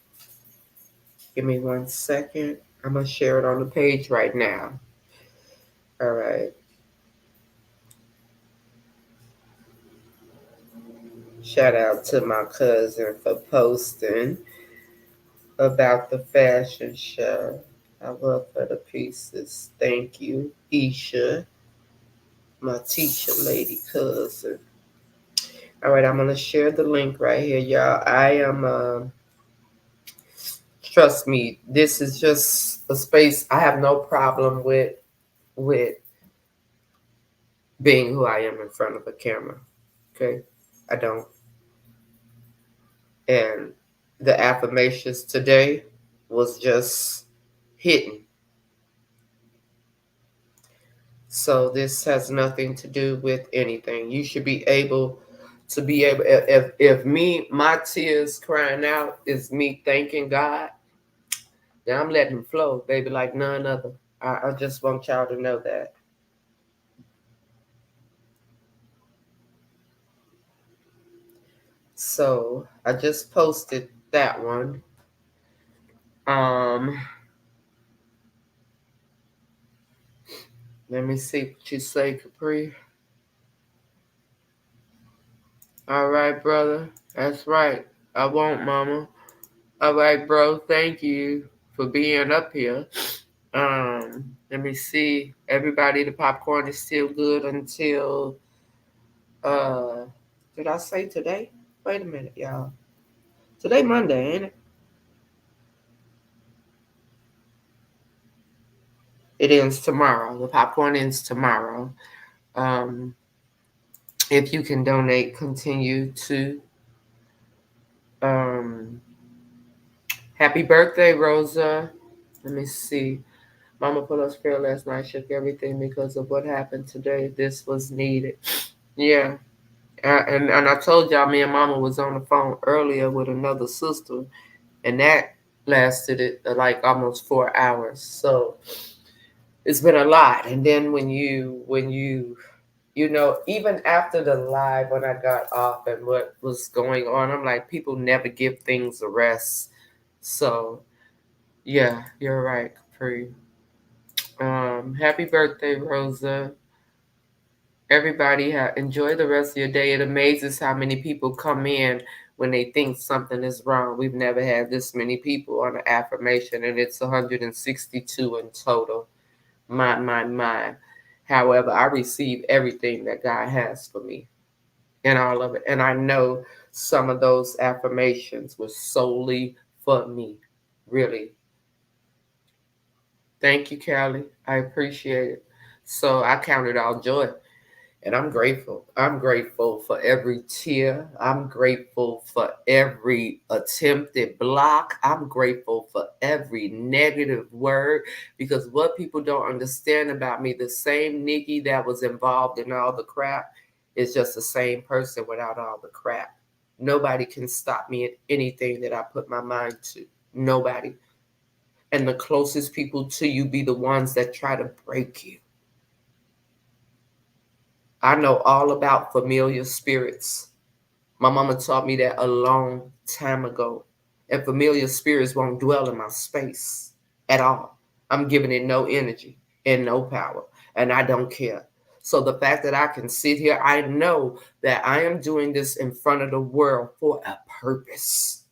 Give me 1 second. I'm going to share it on the page right now. All right. Shout out to my cousin for posting about the fashion show. I love her to pieces. Thank you, Isha, my teacher lady cousin. All right, I'm going to share the link right here, y'all. I am, trust me, this is just a space. I have no problem with being who I am in front of a camera. Okay? I don't. And the affirmations today was just hitting. So this has nothing to do with anything. You should be able to be able, if me, my tears crying out is me thanking God, then I'm letting them flow, baby, like none other. I just want y'all to know that. So I just posted that one. Um, Let me see what you say, Capri. All right, brother. That's right. I won't, mama. All right, bro. Thank you for being up here. Let me see. Everybody, the popcorn is still good until uh did I say today? Wait a minute, y'all. Today Monday, ain't it? It ends tomorrow. The popcorn ends tomorrow. Um, if you can donate, continue to. Um, Happy birthday, Rosa. Let me see. Mama put us prayer last night, shook everything because of what happened today. This was needed. Yeah. And I told y'all, me and Mama was on the phone earlier with another sister, and that lasted it like almost 4 hours. So it's been a lot. And then when you even after the live when I got off and what was going on, I'm like, people never give things a rest. So yeah, you're right, Capri. Happy birthday, Rosa. Everybody enjoy the rest of your day. It amazes how many people come in when they think something is wrong. We've never had this many people on an affirmation, and it's 162 in total. My. However, I receive everything that God has for me and all of it. And I know some of those affirmations were solely for me. Really. Thank you, Callie. I appreciate it. So I count it all joy. And I'm grateful. I'm grateful for every tear. I'm grateful for every attempted block. I'm grateful for every negative word because what people don't understand about me, the same Nikki that was involved in all the crap is just the same person without all the crap. Nobody can stop me at anything that I put my mind to. Nobody. And the closest people to you be the ones that try to break you. I know all about familiar spirits. My mama taught me that a long time ago. And familiar spirits won't dwell in my space at all. I'm giving it no energy and no power. And I don't care. So the fact that I can sit here, I know that I am doing this in front of the world for a purpose.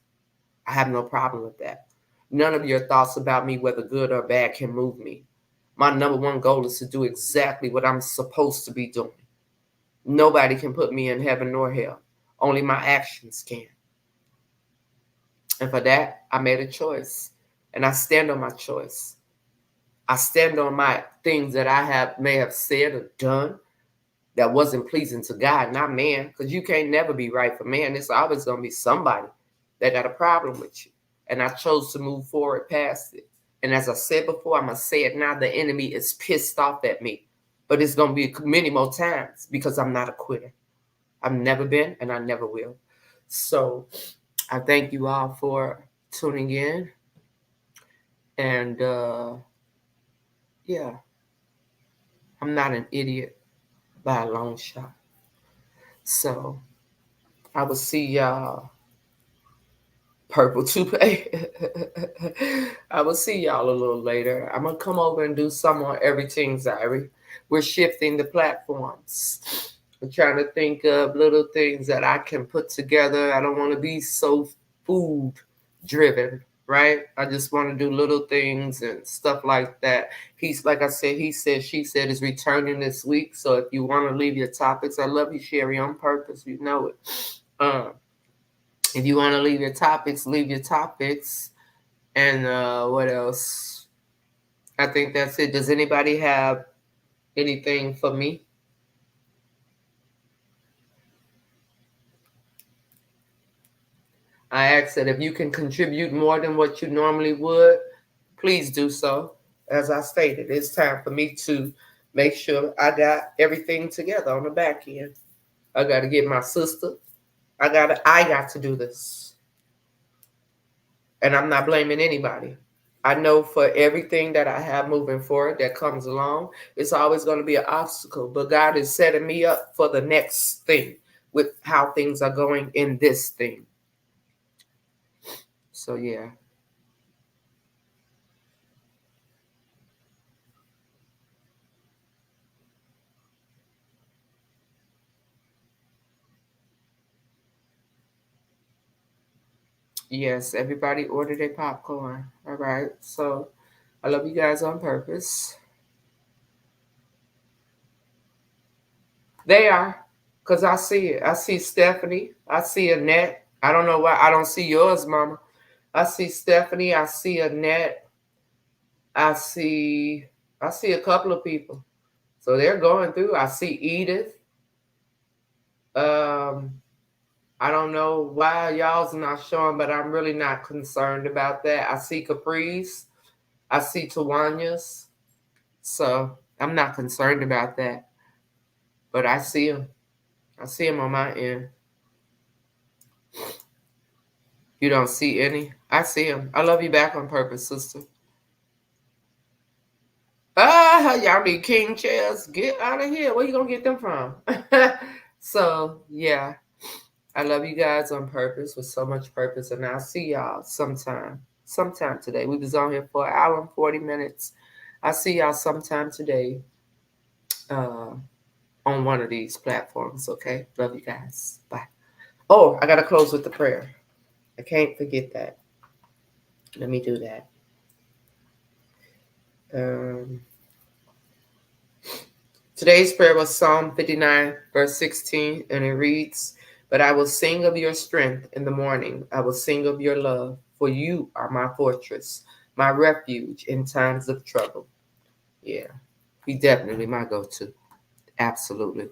I have no problem with that. None of your thoughts about me, whether good or bad, can move me. My number one goal is to do exactly what I'm supposed to be doing. Nobody can put me in heaven nor hell. Only my actions can. And for that, I made a choice. And I stand on my choice. I stand on my things that I may have said or done that wasn't pleasing to God, not man. Because you can't never be right for man. It's always going to be somebody that got a problem with you. And I chose to move forward past it. And as I said before, I'm going to say it now, the enemy is pissed off at me. But it's going to be many more times because I'm not a quitter. I've never been and I never will. So I thank you all for tuning in. And yeah, I'm not an idiot by a long shot. So I will see y'all. Purple toupee. I will see y'all a little later. I'm going to come over and do some on Everything Zyrie. We're shifting the platforms. I'm trying to think of little things that I can put together. I don't want to be so food driven, right? I just want to do little things and stuff like that. He's like I said, he said, she said is returning this week. So if you want to leave your topics, I love you, Sherry, on purpose. You know it. If you want to leave your topics, leave your topics. And what else? I think that's it. Does anybody have anything for me? I ask that if you can contribute more than what you normally would, please do so. As I stated, it's time for me to make sure I got everything together on the back end. I got to get my sister. I got to do this. And I'm not blaming anybody. I know for everything that I have moving forward that comes along, it's always going to be an obstacle. But God is setting me up for the next thing with how things are going in this thing. So, yeah. Yes, everybody ordered a popcorn. All right. So, I love you guys on purpose. They are, because I see it. I see Stephanie. I see Annette. I don't know why I don't see yours, Mama. I see Stephanie. I see Annette. I see I see a couple of people. So they're going through. I see Edith. Um, I don't know why y'all's not showing, but I'm really not concerned about that. I see Caprice. I see Tawanya's. So I'm not concerned about that. But I see them. I see them on my end. You don't see any? I see them. I love you back on purpose, sister. Ah, y'all need king chairs. Get out of here. Where you gonna get them from? So yeah, I love you guys on purpose with so much purpose, and I'll see y'all sometime today. We was on here for an hour and 40 minutes. I'll see y'all sometime today uh, on one of these platforms. Okay, love you guys. Bye. Oh, I gotta close with the prayer. I can't forget that. Let me do that. Um, Today's prayer was Psalm 59, verse 16, and it reads, "But I will sing of your strength in the morning. I will sing of your love, for you are my fortress, my refuge in times of trouble." Yeah, he definitely my go-to. Absolutely.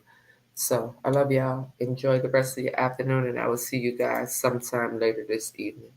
So I love y'all. Enjoy the rest of your afternoon, and I will see you guys sometime later this evening.